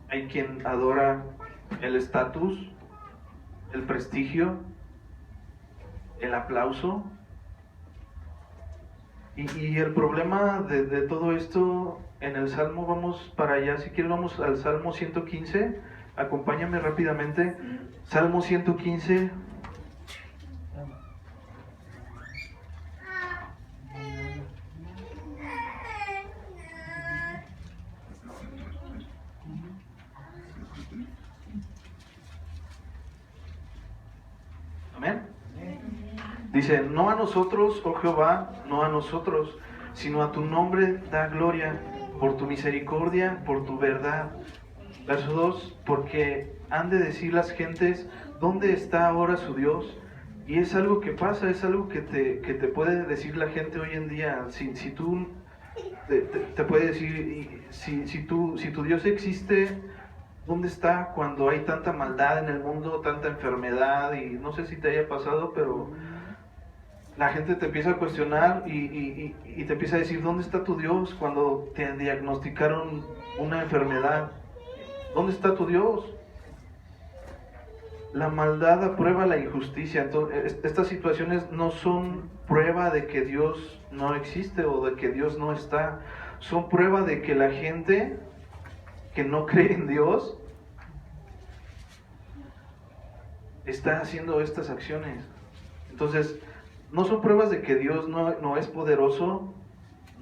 hay quien adora el estatus, el prestigio, el aplauso. Y el problema de todo esto, en el Salmo, vamos para allá, si quieres vamos al Salmo 115, acompáñame rápidamente, Salmo 115. Amén. Dice, no a nosotros, oh Jehová, no a nosotros, sino a tu nombre da gloria, por tu misericordia, por tu verdad. Verso 2, porque han de decir las gentes, ¿dónde está ahora su Dios? Y es algo que pasa, es algo que te puede decir la gente hoy en día. Si tú, te puede decir, si tu Dios existe, ¿dónde está cuando hay tanta maldad en el mundo, tanta enfermedad? Y no sé si te haya pasado, pero la gente te empieza a cuestionar y te empieza a decir, ¿dónde está tu Dios cuando te diagnosticaron una enfermedad? ¿Dónde está tu Dios? La maldad aprueba la injusticia. Entonces, estas situaciones no son prueba de que Dios no existe o de que Dios no está. Son prueba de que la gente que no cree en Dios está haciendo estas acciones. Entonces, no son pruebas de que Dios no es poderoso,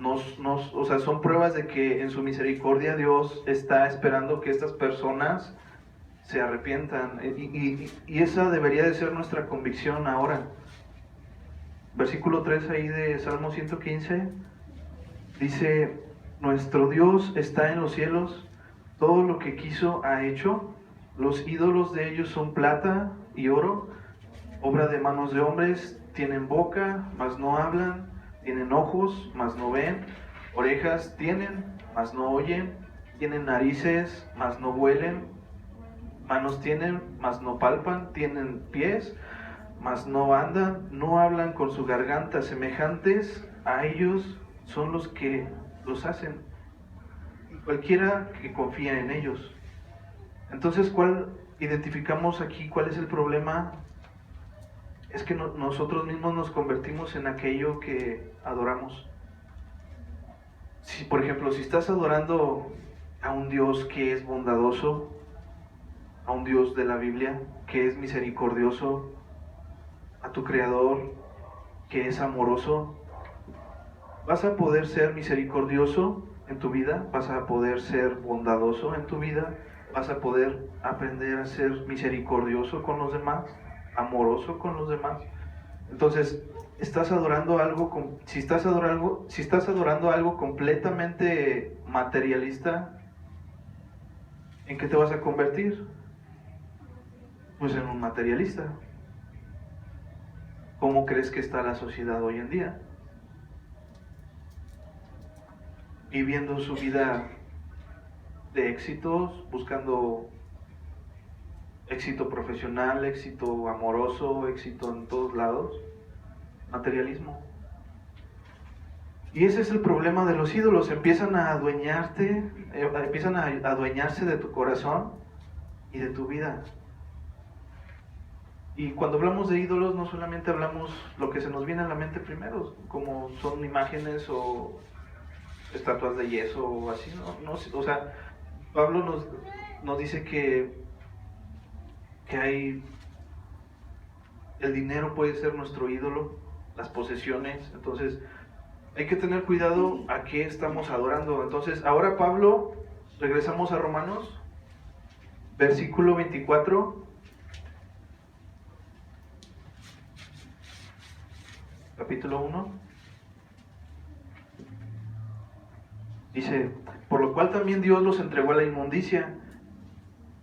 o sea, son pruebas de que en su misericordia Dios está esperando que estas personas se arrepientan. Y esa debería de ser nuestra convicción ahora. Versículo 3 ahí de Salmo 115 dice, nuestro Dios está en los cielos, todo lo que quiso ha hecho, los ídolos de ellos son plata y oro, obra de manos de hombres. Tienen boca, mas no hablan, tienen ojos, mas no ven, orejas tienen, mas no oyen, tienen narices, mas no huelen, manos tienen, mas no palpan, tienen pies, mas no andan, no hablan con su garganta, semejantes a ellos son los que los hacen, cualquiera que confía en ellos. Entonces, ¿cuál identificamos aquí? ¿Cuál es el problema? Es que nosotros mismos nos convertimos en aquello que adoramos. Si, por ejemplo, si estás adorando a un Dios que es bondadoso, a un Dios de la Biblia que es misericordioso, a tu Creador que es amoroso, vas a poder ser misericordioso en tu vida, vas a poder ser bondadoso en tu vida, vas a poder aprender a ser misericordioso con los demás, amoroso con los demás. Entonces, estás adorando algo, si estás adorando algo completamente materialista, ¿en qué te vas a convertir? Pues en un materialista. ¿Cómo crees que está la sociedad hoy en día? Viviendo su vida de éxitos, buscando éxito profesional, éxito amoroso, éxito en todos lados, materialismo. Y ese es el problema de los ídolos, empiezan a adueñarse de tu corazón y de tu vida. Y cuando hablamos de ídolos no solamente hablamos lo que se nos viene a la mente primero, como son imágenes o estatuas de yeso o así, no, o sea, Pablo nos dice que hay, el dinero puede ser nuestro ídolo, las posesiones. Entonces hay que tener cuidado a qué estamos adorando. Entonces ahora Pablo, regresamos a Romanos, versículo 24, capítulo 1, dice, por lo cual también Dios los entregó a la inmundicia.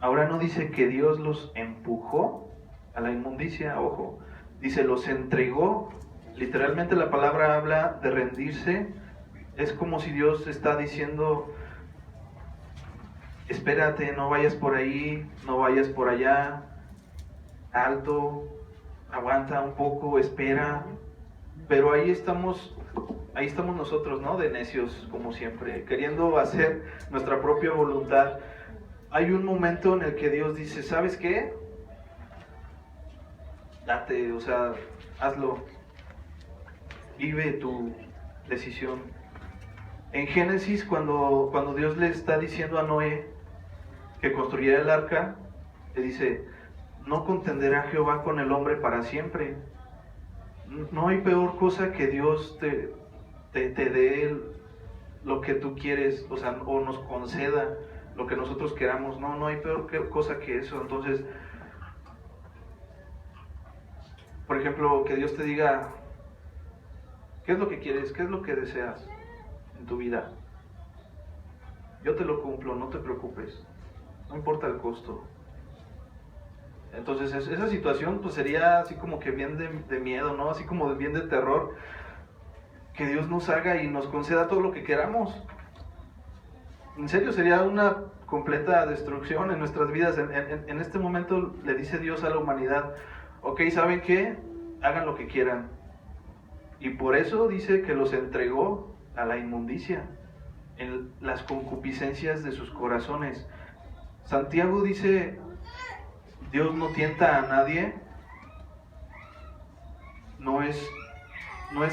Ahora no dice que Dios los empujó a la inmundicia, ojo, dice los entregó Literalmente la palabra habla de rendirse. Es como si Dios está diciendo, espérate, no vayas por ahí, no vayas por allá, alto, aguanta un poco, espera. Pero ahí estamos nosotros, ¿no? De necios, como siempre, queriendo hacer nuestra propia voluntad. Hay un momento en el que Dios dice, ¿sabes qué? Date, o sea, hazlo. Vive tu decisión. En Génesis, cuando Dios le está diciendo a Noé que construyera el arca, le dice, no contenderá Jehová con el hombre para siempre. No hay peor cosa que Dios te dé lo que tú quieres, o sea, o nos conceda lo que nosotros queramos. No hay peor cosa que eso. Entonces, por ejemplo, que Dios te diga, ¿qué es lo que quieres? ¿Qué es lo que deseas en tu vida? Yo te lo cumplo, no te preocupes, no importa el costo. Entonces esa situación pues sería así como que bien de miedo, ¿no? Así como bien de terror, que Dios nos haga y nos conceda todo lo que queramos. En serio, sería una completa destrucción en nuestras vidas. En este momento le dice Dios a la humanidad, ok, ¿saben qué? Hagan lo que quieran. Y por eso dice que los entregó a la inmundicia, en las concupiscencias de sus corazones. Santiago dice, Dios no tienta a nadie. No es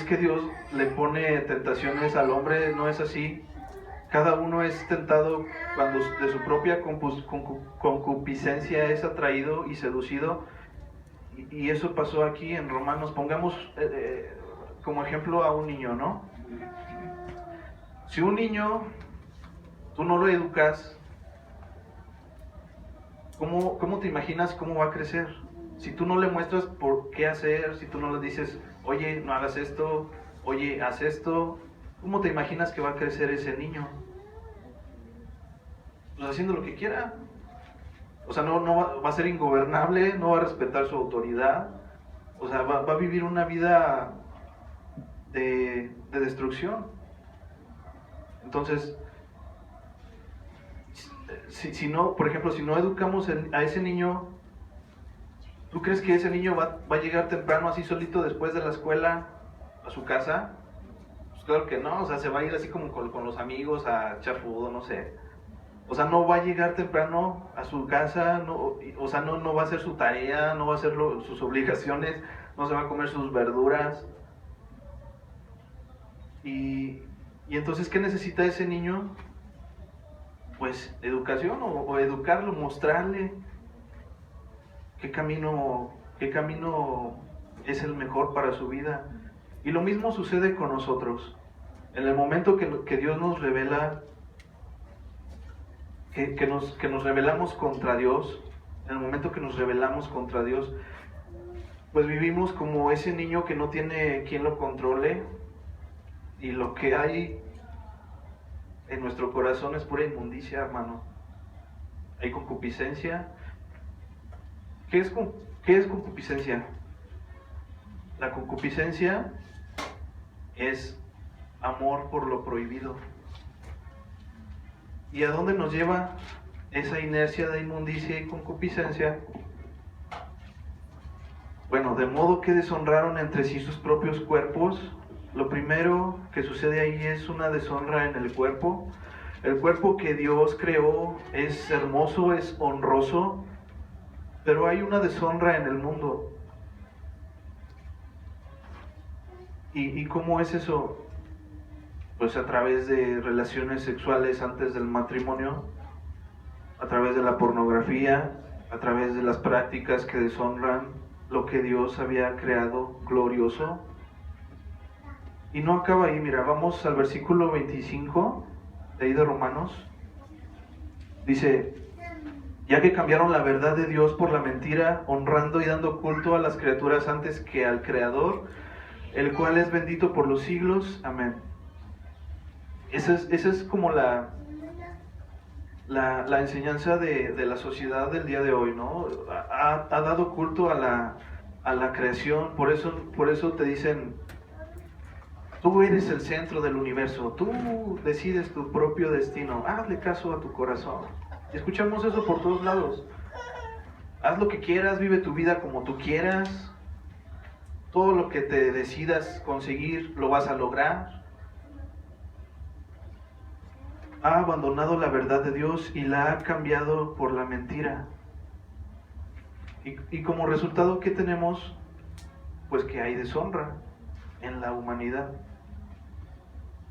que Dios le pone tentaciones al hombre, no es así. Cada uno es tentado cuando de su propia concupiscencia es atraído y seducido. Y eso pasó aquí en Romanos. Pongamos como ejemplo a un niño, ¿no? Si un niño, tú no lo educas, ¿cómo te imaginas cómo va a crecer? Si tú no le muestras por qué hacer, si tú no le dices, oye, no hagas esto, oye, haz esto, ¿cómo te imaginas que va a crecer ese niño? Pues haciendo lo que quiera. O sea, no va a ser ingobernable, no va a respetar su autoridad. O sea, va a vivir una vida de destrucción. Entonces, si no, por ejemplo, si no educamos a ese niño, ¿tú crees que ese niño va a llegar temprano así solito después de la escuela a su casa? Pues claro que no, o sea, se va a ir así como con los amigos a echar fútbol, no sé. O sea, no va a llegar temprano a su casa, no, o sea, no va a hacer su tarea, no va a hacer sus obligaciones, no se va a comer sus verduras. Y entonces, ¿qué necesita ese niño? Pues educación o educarlo, mostrarle qué camino es el mejor para su vida. Y lo mismo sucede con nosotros. En el momento que Dios nos revela, que nos rebelamos contra Dios, en el momento que nos rebelamos contra Dios, pues vivimos como ese niño que no tiene quien lo controle, y lo que hay en nuestro corazón es pura inmundicia, hermano. Hay concupiscencia. ¿Qué es concupiscencia? La concupiscencia es amor por lo prohibido. ¿Y a dónde nos lleva esa inercia de inmundicia y concupiscencia? Bueno, de modo que deshonraron entre sí sus propios cuerpos. Lo primero que sucede ahí es una deshonra en el cuerpo. El cuerpo que Dios creó es hermoso, es honroso, pero hay una deshonra en el mundo. ¿Y cómo es eso? Pues a través de relaciones sexuales antes del matrimonio, a través de la pornografía, a través de las prácticas que deshonran lo que Dios había creado glorioso. Y no acaba ahí, mira, vamos al versículo 25 de ahí de Romanos. Dice, ya que cambiaron la verdad de Dios por la mentira, honrando y dando culto a las criaturas antes que al Creador, el cual es bendito por los siglos. Amén. Esa es como la enseñanza de la sociedad del día de hoy, ¿no? Ha dado culto a a la creación. Por eso te dicen, tú eres el centro del universo, tú decides tu propio destino, hazle caso a tu corazón. Y escuchamos eso por todos lados. Haz lo que quieras, vive tu vida como tú quieras, todo lo que te decidas conseguir lo vas a lograr. Ha abandonado la verdad de Dios y la ha cambiado por la mentira. Y como resultado, ¿qué tenemos? Pues que hay deshonra en la humanidad.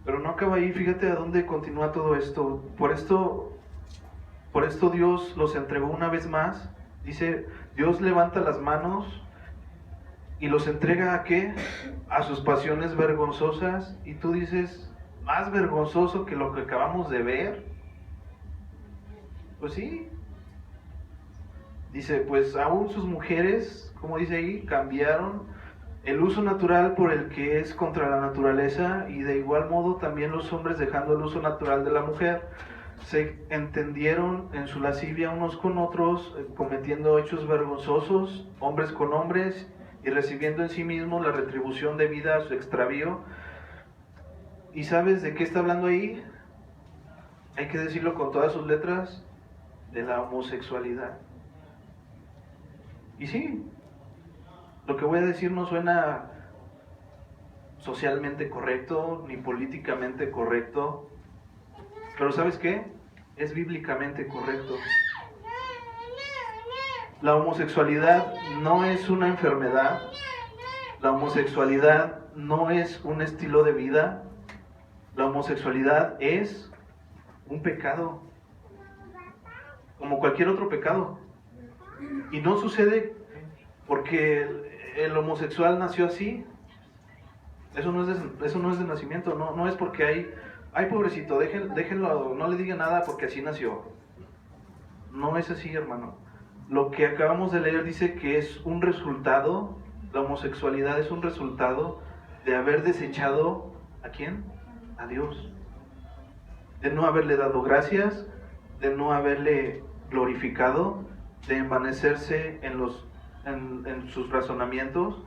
Pero no acaba ahí, fíjate a dónde continúa todo esto. Por esto Dios los entregó una vez más. Dice, Dios levanta las manos y los entrega ¿a qué? A sus pasiones vergonzosas. Y tú dices, ¿más vergonzoso que lo que acabamos de ver? Pues sí. Dice, pues aún sus mujeres, como dice ahí, cambiaron el uso natural por el que es contra la naturaleza, y de igual modo también los hombres, dejando el uso natural de la mujer, se entendieron en su lascivia unos con otros, cometiendo hechos vergonzosos, hombres con hombres, y recibiendo en sí mismos la retribución debida a su extravío. ¿Y sabes de qué está hablando ahí? Hay que decirlo con todas sus letras, de la homosexualidad. Y sí, lo que voy a decir no suena socialmente correcto, ni políticamente correcto, pero ¿sabes qué? Es bíblicamente correcto. La homosexualidad no es una enfermedad, la homosexualidad no es un estilo de vida, la homosexualidad es un pecado, como cualquier otro pecado. Y no sucede porque el homosexual nació así. Eso no es de nacimiento, no es porque ay pobrecito, déjenlo, no le diga nada porque así nació. No es así, hermano. Lo que acabamos de leer dice que es un resultado, la homosexualidad es un resultado de haber desechado ¿a quién? A Dios. De no haberle dado gracias, de no haberle glorificado, de envanecerse en sus razonamientos,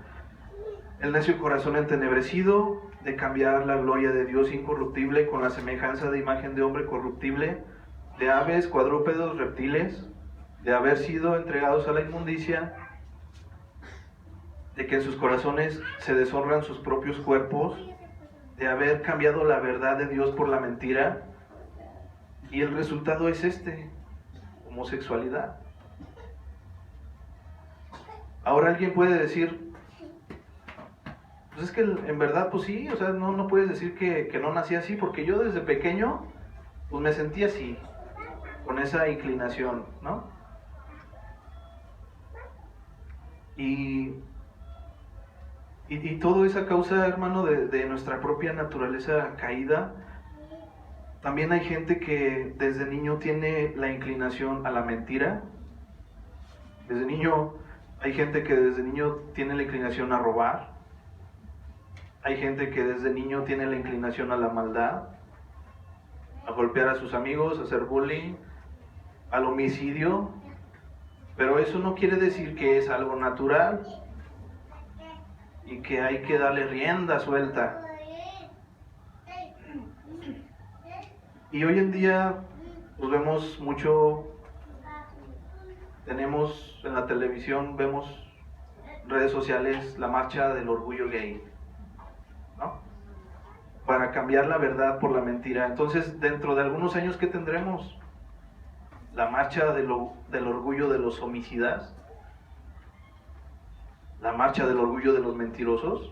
el necio corazón entenebrecido, de cambiar la gloria de Dios incorruptible con la semejanza de imagen de hombre corruptible, de aves, cuadrúpedos, reptiles, de haber sido entregados a la inmundicia, de que en sus corazones se deshonran sus propios cuerpos, de haber cambiado la verdad de Dios por la mentira, y el resultado es homosexualidad. Ahora alguien puede decir, pues es que en verdad, pues sí, o sea, no puedes decir que no nací así, porque yo desde pequeño, pues me sentí así, con esa inclinación, ¿no? Y todo es a causa, hermano, de nuestra propia naturaleza caída. También hay gente que desde niño tiene la inclinación a la mentira. Hay gente que desde niño tiene la inclinación a robar. Hay gente que desde niño tiene la inclinación a la maldad, a golpear a sus amigos, a hacer bullying, al homicidio. Pero eso no quiere decir que es algo natural y que hay que darle rienda suelta. Y hoy en día pues vemos mucho, tenemos en la televisión, vemos redes sociales, la marcha del orgullo gay, ¿no? Para cambiar la verdad por la mentira. Entonces, dentro de algunos años, ¿qué tendremos? La marcha del orgullo de los homicidas, la marcha del orgullo de los mentirosos.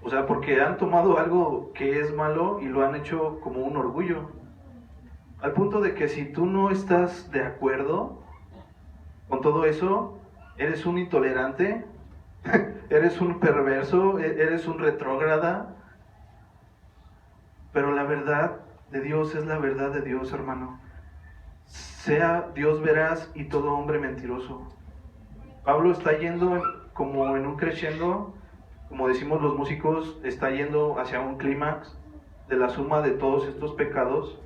O sea, porque han tomado algo que es malo y lo han hecho como un orgullo. Al punto de que si tú no estás de acuerdo con todo eso, eres un intolerante, eres un perverso, eres un retrógrada. Pero la verdad de Dios es la verdad de Dios, hermano. Sea Dios veraz y todo hombre mentiroso. Pablo está yendo como en un crescendo, como decimos los músicos, está yendo hacia un clímax de la suma de todos estos pecados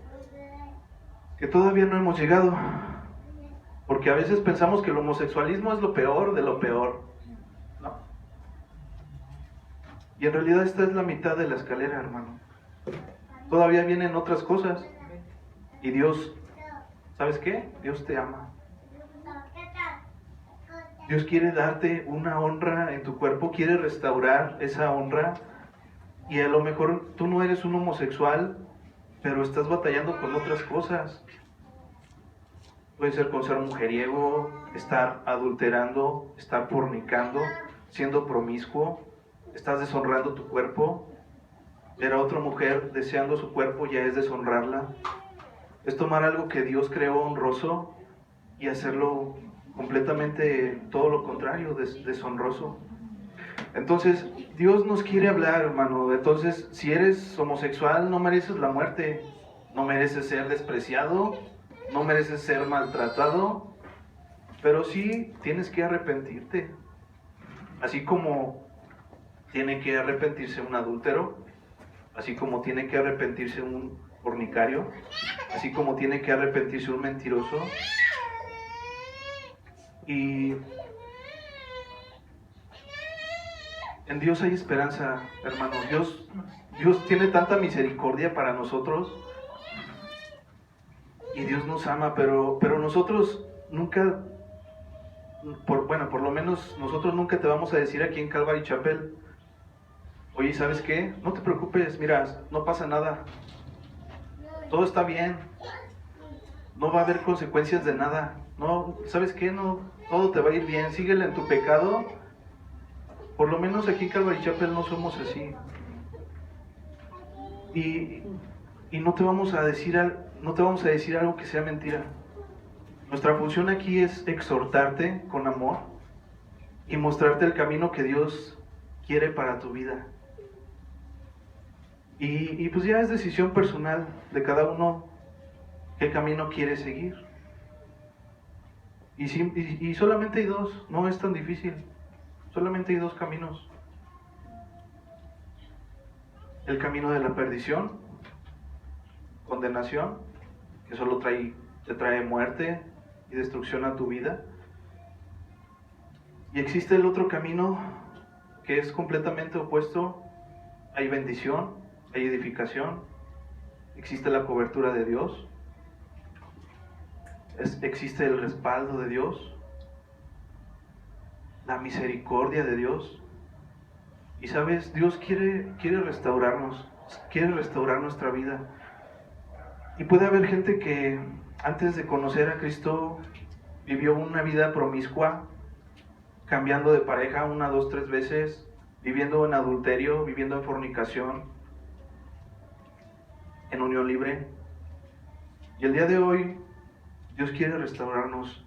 que todavía no hemos llegado. Porque a veces pensamos que el homosexualismo es lo peor de lo peor. No. Y en realidad esta es la mitad de la escalera, hermano. Todavía vienen otras cosas. Y Dios, ¿sabes qué? Dios te ama. Dios quiere darte una honra en tu cuerpo, quiere restaurar esa honra. Y a lo mejor tú no eres un homosexual, pero estás batallando con otras cosas. Puede ser con ser mujeriego, estar adulterando, estar fornicando, siendo promiscuo, estás deshonrando tu cuerpo. Ver a otra mujer deseando su cuerpo ya es deshonrarla. Es tomar algo que Dios creó honroso y hacerlo completamente todo lo contrario, deshonroso. Entonces, Dios nos quiere hablar, hermano. Entonces, si eres homosexual, no mereces la muerte, no mereces ser despreciado, no mereces ser maltratado, pero sí tienes que arrepentirte. Así como tiene que arrepentirse un adúltero, así como tiene que arrepentirse un fornicario, así como tiene que arrepentirse un mentiroso. Y en Dios hay esperanza, hermano. Dios tiene tanta misericordia para nosotros y Dios nos ama, pero nosotros nunca, por lo menos nosotros nunca te vamos a decir aquí en Calvary Chapel, oye, ¿sabes qué? No te preocupes, mira, no pasa nada, todo está bien, no va a haber consecuencias de nada, no, ¿sabes qué? No, todo te va a ir bien, síguele en tu pecado. Por lo menos aquí en Calvary Chapel no somos así. Y no te vamos a decir algo que sea mentira. Nuestra función aquí es exhortarte con amor y mostrarte el camino que Dios quiere para tu vida. Y pues ya es decisión personal de cada uno qué camino quiere seguir. Y solamente hay dos, no es tan difícil. Solamente hay dos caminos. El camino de la perdición, condenación, que solo te trae muerte y destrucción a tu vida. Y existe el otro camino que es completamente opuesto. Hay bendición, hay edificación, existe la cobertura de Dios, existe el respaldo de Dios, la misericordia de Dios. Y sabes, Dios quiere restaurarnos, quiere restaurar nuestra vida. Y puede haber gente que antes de conocer a Cristo vivió una vida promiscua, cambiando de pareja 1, 2, 3 veces, viviendo en adulterio, viviendo en fornicación, en unión libre. Y el día de hoy Dios quiere restaurarnos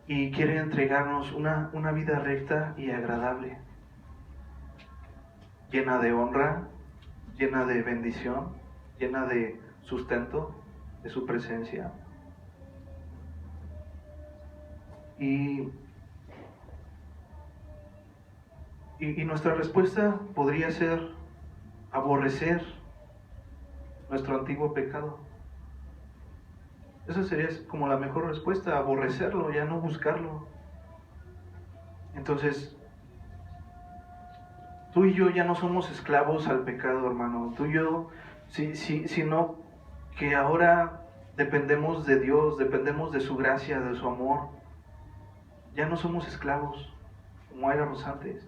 y quiere entregarnos una vida recta y agradable, llena de honra, llena de bendición, llena de sustento de su presencia. Y nuestra respuesta podría ser aborrecer nuestro antiguo pecado. Esa sería como la mejor respuesta, aborrecerlo, ya no buscarlo. Entonces, tú y yo ya no somos esclavos al pecado, hermano. Tú y yo, sino que ahora dependemos de Dios, dependemos de su gracia, de su amor. Ya no somos esclavos como éramos antes.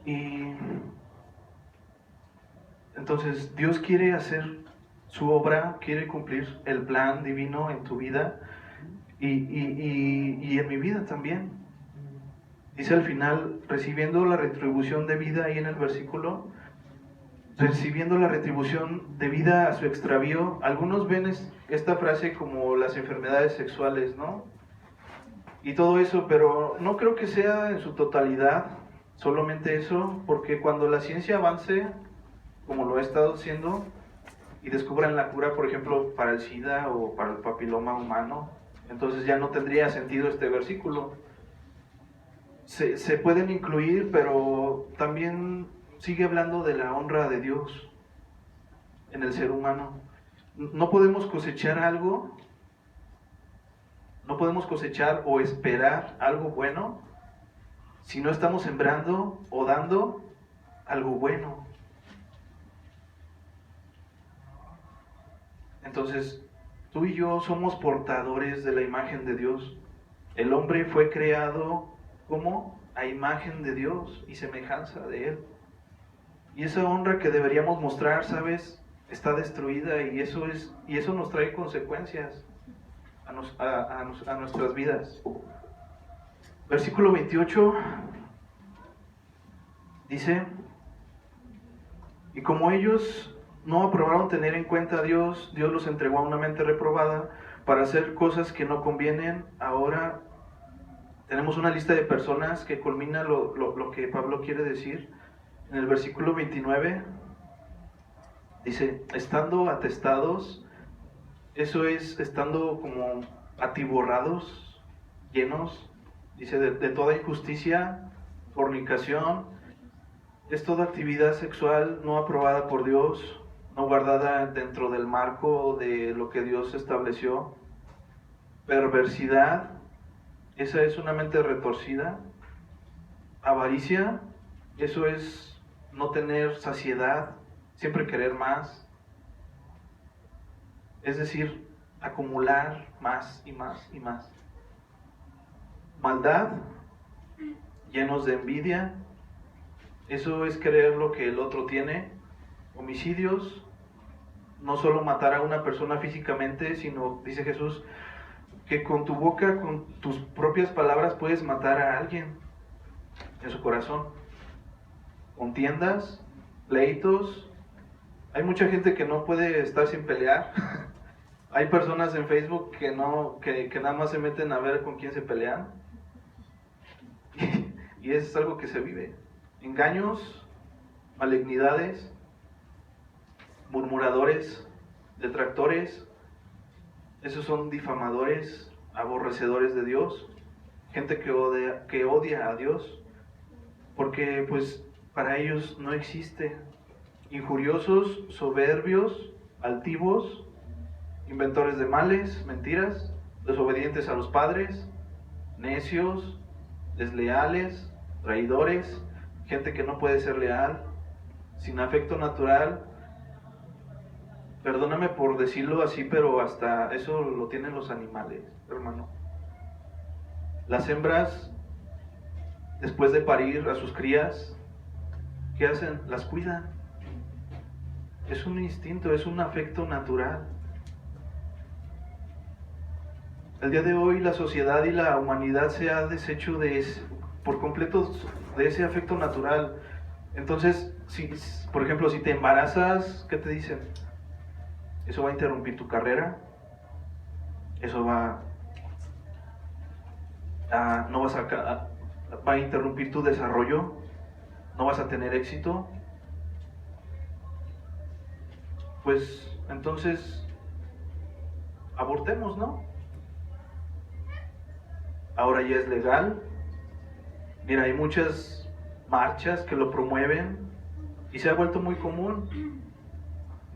Y entonces Dios quiere hacer su obra, quiere cumplir el plan divino en tu vida y en mi vida también. Dice al final, recibiendo la retribución de vida, ahí en el versículo, recibiendo la retribución de vida a su extravío. Algunos ven esta frase como las enfermedades sexuales, ¿no? Y todo eso, pero no creo que sea en su totalidad solamente eso, porque cuando la ciencia avance, como lo ha estado haciendo, y descubran la cura, por ejemplo, para el SIDA o para el papiloma humano, entonces ya no tendría sentido este versículo. Se pueden incluir, pero también sigue hablando de la honra de Dios en el ser humano. No podemos cosechar algo, no podemos cosechar o esperar algo bueno si no estamos sembrando o dando algo bueno. Entonces, tú y yo somos portadores de la imagen de Dios. El hombre fue creado como a imagen de Dios y semejanza de Él. Y esa honra que deberíamos mostrar, ¿sabes?, está destruida, y eso nos trae consecuencias a nuestras vidas. Versículo 28 dice: y como ellos no aprobaron tener en cuenta a Dios, Dios los entregó a una mente reprobada para hacer cosas que no convienen. Ahora tenemos una lista de personas que culmina lo que Pablo quiere decir. En el versículo 29 dice: estando atestados, eso es, estando como atiborrados, llenos, dice, de toda injusticia, fornicación, es toda actividad sexual no aprobada por Dios, no guardada dentro del marco de lo que Dios estableció. Perversidad, esa es una mente retorcida. Avaricia, eso es no tener saciedad, siempre querer más. Es decir, acumular más y más y más. Maldad, llenos de envidia, eso es querer lo que el otro tiene. Homicidios, no solo matar a una persona físicamente, sino, dice Jesús, que con tu boca, con tus propias palabras, puedes matar a alguien en su corazón. Contiendas, pleitos. Hay mucha gente que no puede estar sin pelear. Hay personas en Facebook que nada más se meten a ver con quién se pelean. Y eso es algo que se vive. Engaños, malignidades, murmuradores, detractores. Esos son difamadores, aborrecedores de Dios. Gente que odia a Dios, porque pues para ellos no existe. Injuriosos, soberbios, altivos, inventores de males, mentiras, desobedientes a los padres, necios, desleales, traidores, gente que no puede ser leal, sin afecto natural. Perdóname por decirlo así, pero hasta eso lo tienen los animales, hermano. Las hembras, después de parir a sus crías, ¿qué hacen? Las cuidan. Es un instinto, es un afecto natural. El día de hoy la sociedad y la humanidad se ha deshecho por completo de ese afecto natural. Entonces, por ejemplo, si te embarazas, ¿qué te dicen? Eso va a interrumpir tu carrera, eso va a interrumpir tu desarrollo, no vas a tener éxito. Pues entonces abortemos, ¿no? Ahora ya es legal. Mira, hay muchas marchas que lo promueven y se ha vuelto muy común.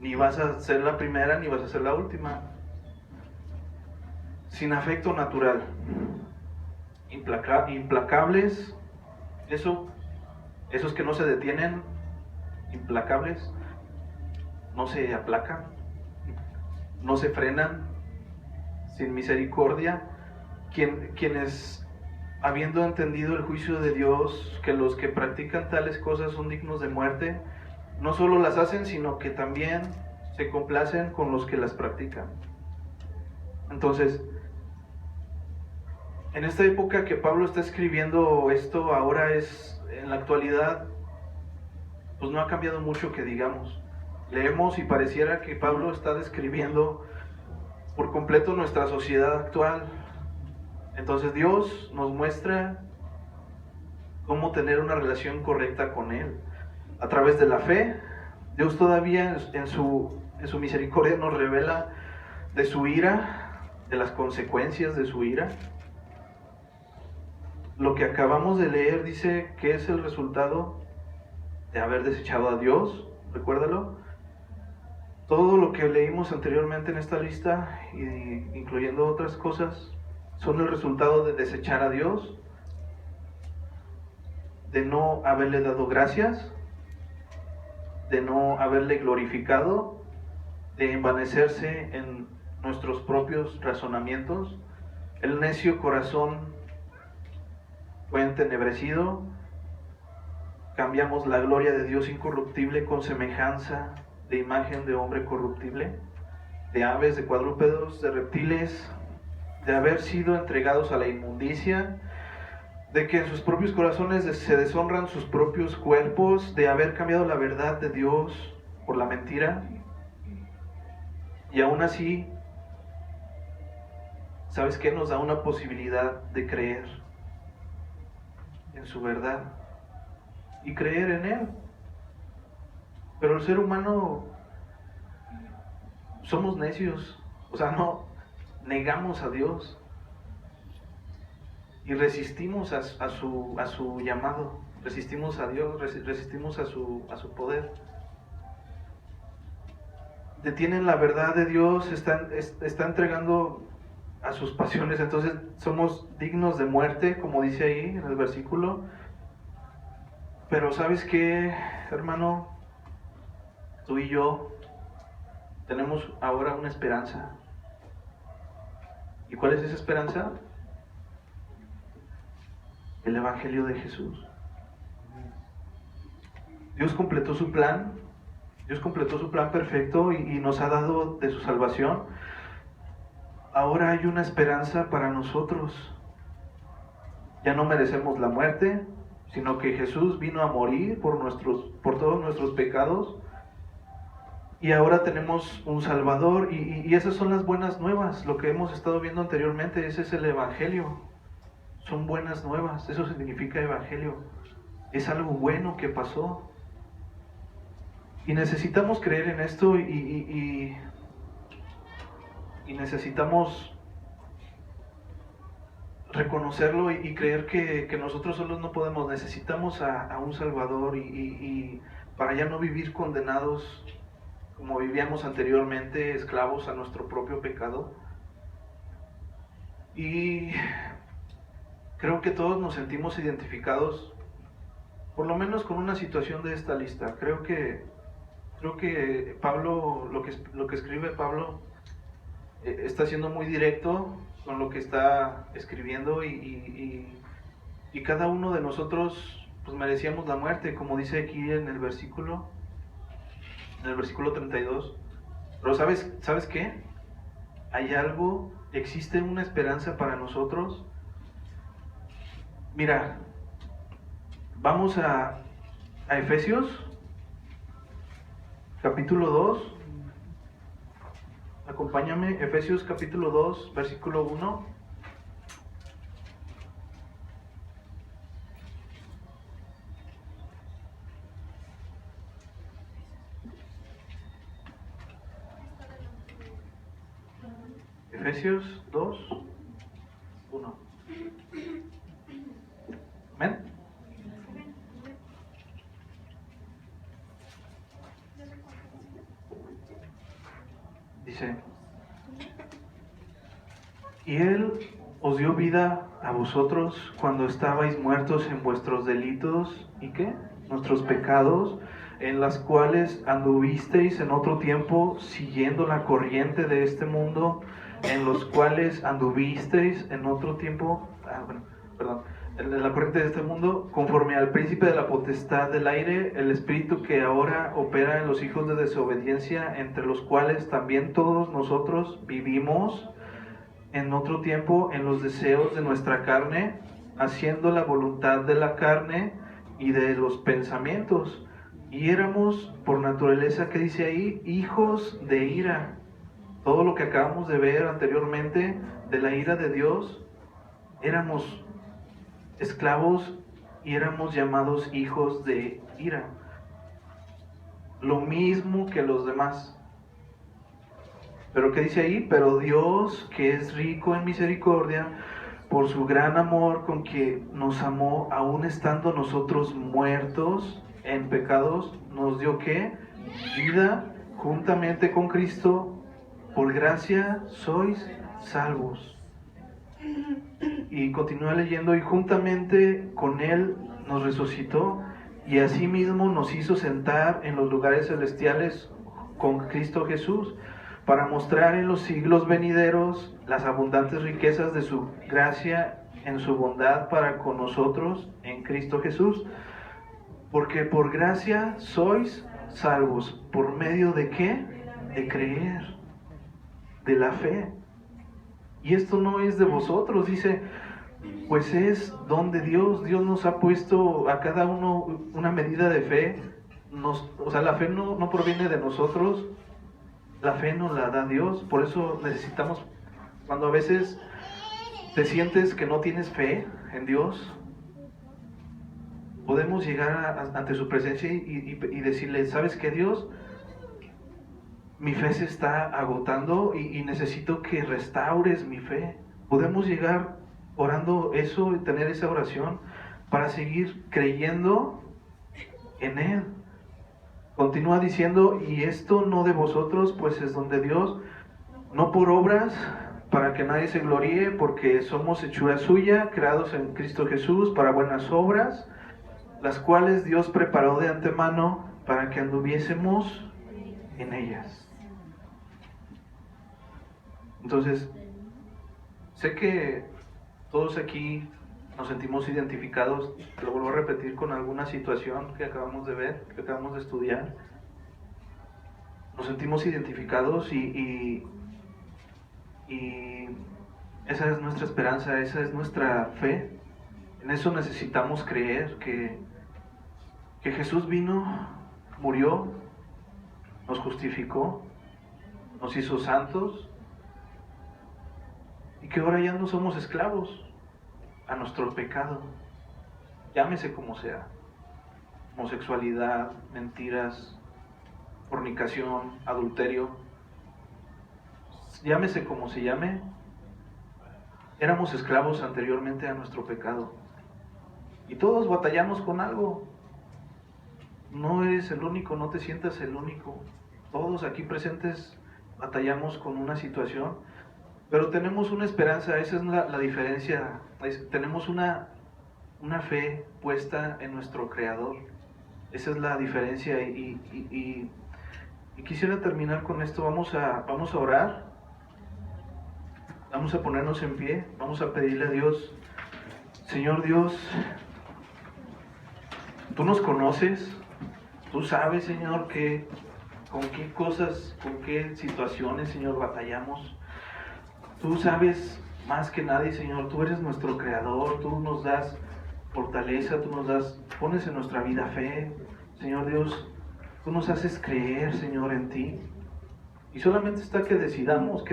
Ni vas a ser la primera ni vas a ser la última. Sin afecto natural. Implacables. Esos que no se detienen, implacables, no se aplacan, no se frenan, sin misericordia. Quienes, habiendo entendido el juicio de Dios, que los que practican tales cosas son dignos de muerte, no solo las hacen, sino que también se complacen con los que las practican. Entonces, en esta época que Pablo está escribiendo esto, ahora en la actualidad, pues no ha cambiado mucho que digamos. Leemos y pareciera que Pablo está describiendo por completo nuestra sociedad actual. Entonces Dios nos muestra cómo tener una relación correcta con Él. A través de la fe, Dios todavía en su misericordia nos revela de su ira, de las consecuencias de su ira. Lo que acabamos de leer dice que es el resultado de haber desechado a Dios, recuérdalo. Todo lo que leímos anteriormente en esta lista, incluyendo otras cosas, son el resultado de desechar a Dios, de no haberle dado gracias, de no haberle glorificado, de envanecerse en nuestros propios razonamientos. El necio corazón fue entenebrecido. Cambiamos la gloria de Dios incorruptible con semejanza de imagen de hombre corruptible, de aves, de cuadrúpedos, de reptiles, de haber sido entregados a la inmundicia, de que en sus propios corazones se deshonran sus propios cuerpos, de haber cambiado la verdad de Dios por la mentira. Y aún así, ¿sabes qué? Nos da una posibilidad de creer en su verdad y creer en Él. Pero el ser humano somos necios, o sea, no negamos a Dios y resistimos a su llamado, resistimos a Dios, resistimos a su poder. Detienen la verdad de Dios, está entregando a sus pasiones, entonces somos dignos de muerte, como dice ahí en el versículo. Pero ¿sabes qué, hermano? Tú y yo tenemos ahora una esperanza. ¿Y cuál es esa esperanza? El Evangelio de Jesús. Dios completó su plan perfecto y nos ha dado de su salvación. Ahora hay una esperanza para nosotros. Ya no merecemos la muerte, sino que Jesús vino a morir por todos nuestros pecados. Y ahora tenemos un Salvador y esas son las buenas nuevas, lo que hemos estado viendo anteriormente, ese es el Evangelio. Son buenas nuevas, eso significa Evangelio. Es algo bueno que pasó. Y necesitamos creer en esto y necesitamos reconocerlo y creer que nosotros solos no podemos. Necesitamos a un Salvador y para ya no vivir condenados como vivíamos anteriormente, esclavos a nuestro propio pecado. Y creo que todos nos sentimos identificados, por lo menos con una situación de esta lista. Creo que Pablo, lo que escribe Pablo, está siendo muy directo con lo que está escribiendo y cada uno de nosotros pues merecíamos la muerte, como dice aquí en el versículo 32. Pero ¿sabes qué? Hay algo, existe una esperanza para nosotros. Mira, vamos a Efesios capítulo 2. Acompáñame, Efesios capítulo 2, versículo 1. Efesios 2, 1. ¿Amén? Dice: y Él os dio vida a vosotros cuando estabais muertos en vuestros delitos, ¿y qué? Nuestros pecados, en las cuales anduvisteis en otro tiempo, siguiendo la corriente de este mundo, en los cuales anduvisteis en otro tiempo, en la corriente de este mundo, conforme al príncipe de la potestad del aire, el espíritu que ahora opera en los hijos de desobediencia, entre los cuales también todos nosotros vivimos en otro tiempo en los deseos de nuestra carne, haciendo la voluntad de la carne y de los pensamientos. Y éramos por naturaleza, ¿qué dice ahí? Hijos de ira. Todo lo que acabamos de ver anteriormente de la ira de Dios, éramos esclavos y éramos llamados hijos de ira. Lo mismo que los demás. Pero ¿qué dice ahí? Pero Dios, que es rico en misericordia, por su gran amor con que nos amó, aun estando nosotros muertos en pecados, nos dio ¿qué? Vida juntamente con Cristo, por gracia sois salvos. Y continúa leyendo, y juntamente con Él nos resucitó, y asimismo nos hizo sentar en los lugares celestiales con Cristo Jesús, para mostrar en los siglos venideros las abundantes riquezas de su gracia en su bondad para con nosotros en Cristo Jesús. Porque por gracia sois salvos. ¿Por medio de qué? De creer, de la fe. Y esto no es de vosotros, dice, pues es don de Dios. Dios nos ha puesto a cada uno una medida de fe. O sea, la fe no proviene de nosotros, la fe nos la da Dios. Por eso necesitamos, cuando a veces te sientes que no tienes fe en Dios, podemos llegar ante su presencia y decirle, ¿sabes qué, Dios? Mi fe se está agotando y necesito que restaures mi fe. Podemos llegar orando eso y tener esa oración para seguir creyendo en Él. Continúa diciendo, y esto no de vosotros, pues es don de Dios, no por obras, para que nadie se gloríe, porque somos hechura suya, creados en Cristo Jesús para buenas obras, las cuales Dios preparó de antemano para que anduviésemos en ellas. Entonces, sé que todos aquí nos sentimos identificados, lo vuelvo a repetir, con alguna situación que acabamos de ver, que acabamos de estudiar. Nos sentimos identificados y esa es nuestra esperanza, esa es nuestra fe. En eso necesitamos creer que Jesús vino, murió, nos justificó, nos hizo santos y que ahora ya no somos esclavos a nuestro pecado, llámese como sea, homosexualidad, mentiras, fornicación, adulterio, llámese como se llame, éramos esclavos anteriormente a nuestro pecado y todos batallamos con algo. No eres el único, no te sientas el único. Todos aquí presentes batallamos con una situación, pero tenemos una esperanza. Esa es la diferencia. Tenemos una fe puesta en nuestro Creador. Esa es la diferencia. Y quisiera terminar con esto. Vamos a orar. Vamos a ponernos en pie. Vamos a pedirle a Dios, Señor Dios, tú nos conoces. Tú sabes, Señor, con qué cosas, con qué situaciones, Señor, batallamos. Tú sabes más que nadie, Señor. Tú eres nuestro Creador. Tú nos das fortaleza. Tú pones en nuestra vida fe. Señor Dios, tú nos haces creer, Señor, en ti. Y solamente está que decidamos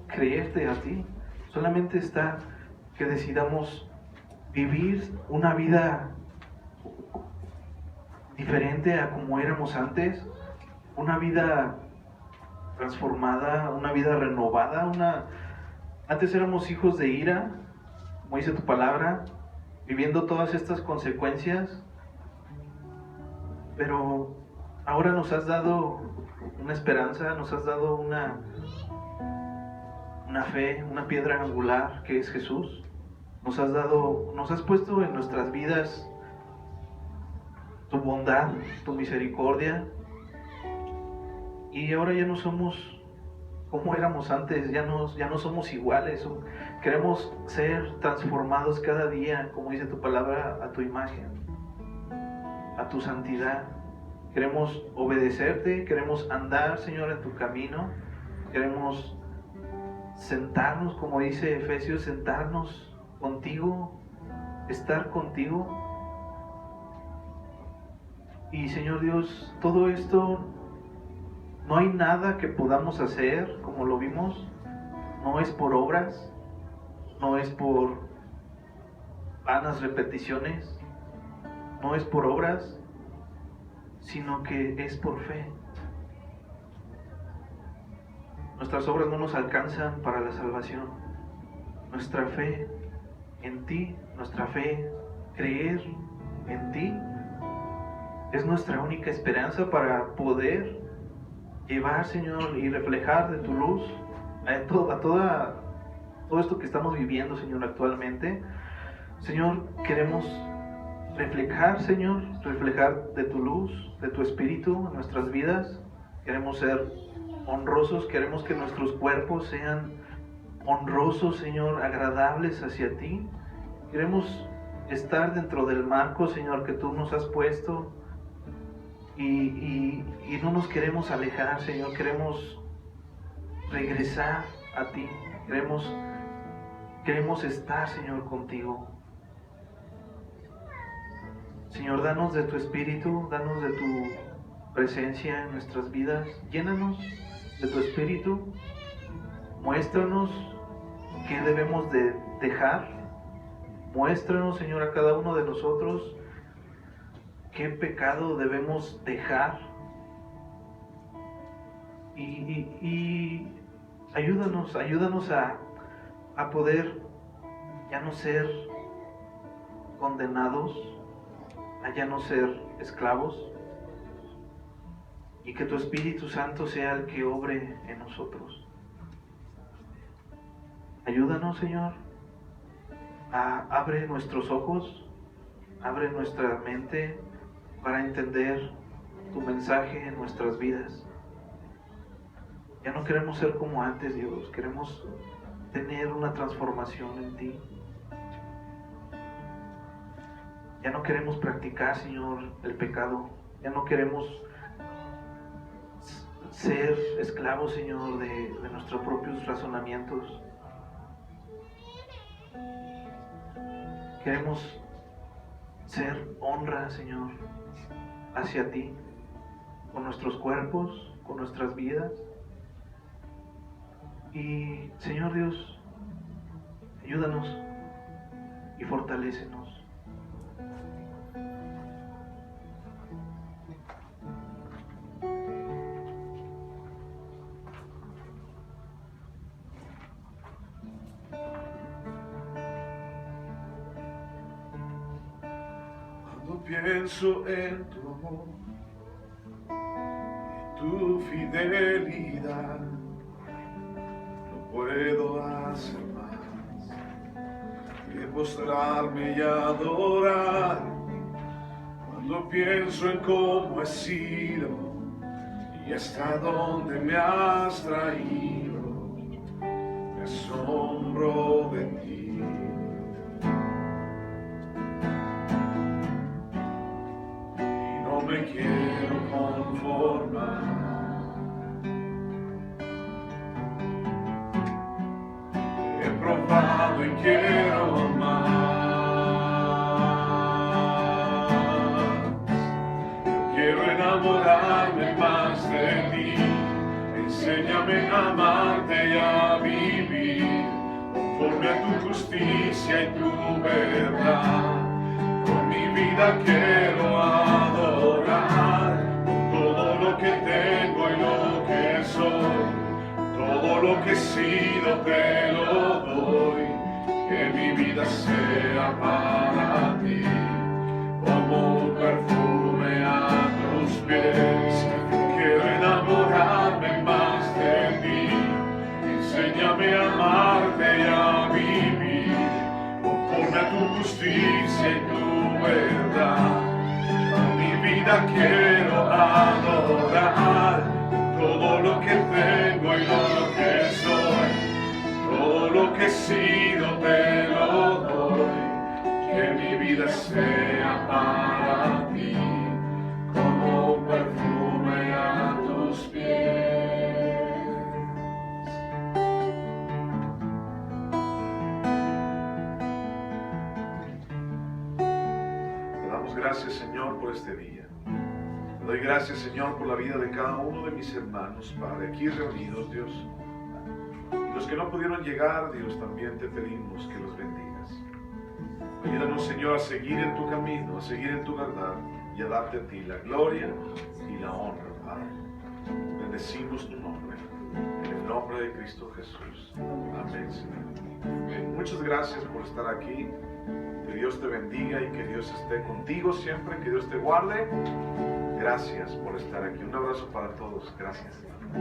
creerte a ti. Solamente está que decidamos vivir una vida diferente a como éramos antes, una vida transformada, una vida renovada. Antes éramos hijos de ira, como dice tu palabra, viviendo todas estas consecuencias, pero ahora nos has dado una esperanza, nos has dado una fe, una piedra angular que es Jesús. Nos has puesto en nuestras vidas tu bondad, tu misericordia, y ahora ya no somos como éramos antes, ya no somos iguales. Queremos ser transformados cada día, como dice tu palabra, a tu imagen, a tu santidad. Queremos obedecerte, queremos andar, Señor, en tu camino, queremos sentarnos, como dice Efesios, sentarnos contigo, estar contigo. Y Señor Dios, todo esto, no hay nada que podamos hacer, como lo vimos, no es por obras, no es por vanas repeticiones, no es por obras, sino que es por fe. Nuestras obras no nos alcanzan para la salvación. Nuestra fe en ti, nuestra fe, creer en ti, es nuestra única esperanza para poder llevar, Señor, y reflejar de tu luz todo esto que estamos viviendo, Señor, actualmente. Señor, queremos reflejar, Señor, reflejar de tu luz, de tu espíritu en nuestras vidas. Queremos ser honrosos, queremos que nuestros cuerpos sean honrosos, Señor, agradables hacia ti. Queremos estar dentro del marco, Señor, que tú nos has puesto y no nos queremos alejar, Señor, queremos regresar a ti, queremos estar, Señor, contigo. Señor, danos de tu espíritu, danos de tu presencia en nuestras vidas, llénanos de tu espíritu, muéstranos qué debemos de dejar, muéstranos, Señor, a cada uno de nosotros qué pecado debemos dejar y ayúdanos a poder ya no ser condenados, a ya no ser esclavos, y que tu Espíritu Santo sea el que obre en nosotros. Ayúdanos, Señor, abre nuestros ojos, abre nuestra mente para entender tu mensaje en nuestras vidas. Ya no queremos ser como antes, Dios, queremos tener una transformación en ti. Ya no queremos practicar, Señor, el pecado. Ya no queremos ser esclavos, Señor, de nuestros propios razonamientos. Queremos ser honra, Señor, hacia ti, con nuestros cuerpos, con nuestras vidas. Y, Señor Dios, ayúdanos y fortalécenos. Pienso en tu amor, en tu fidelidad, no puedo hacer más que postrarme y adorar. Cuando pienso en cómo he sido y hasta dónde me has traído, me asombro de ti. Me quiero conformar. He probado y quiero amar. Quiero enamorarme más de ti. Enséñame a amarte y a vivir conforme a tu justicia y tu verdad. Con mi vida quiero adorar, con todo lo que tengo y lo que soy, todo lo que he sido te lo doy, que mi vida sea para ti, como un perfume a tus pies. Quiero enamorarme más de ti, enséñame a amarte y a vivir conforme a tu justicia y tu verdad. Con mi vida quiero adorar, todo lo que tengo y lo que soy, todo lo que he sido te lo doy, que mi vida sea para ti, como un perfume a tus pies. Gracias, Señor, por este día. Te doy gracias, Señor, por la vida de cada uno de mis hermanos, Padre, aquí reunidos, Dios. Y los que no pudieron llegar, Dios, también te pedimos que los bendigas. Ayúdanos, Señor, a seguir en tu camino, a seguir en tu verdad y a darte a ti la gloria y la honra, Padre. Bendecimos tu nombre, en el nombre de Cristo Jesús. Amén, Señor. Bien, muchas gracias por estar aquí. Que Dios te bendiga y que Dios esté contigo siempre, que Dios te guarde. Gracias por estar aquí. Un abrazo para todos. Gracias.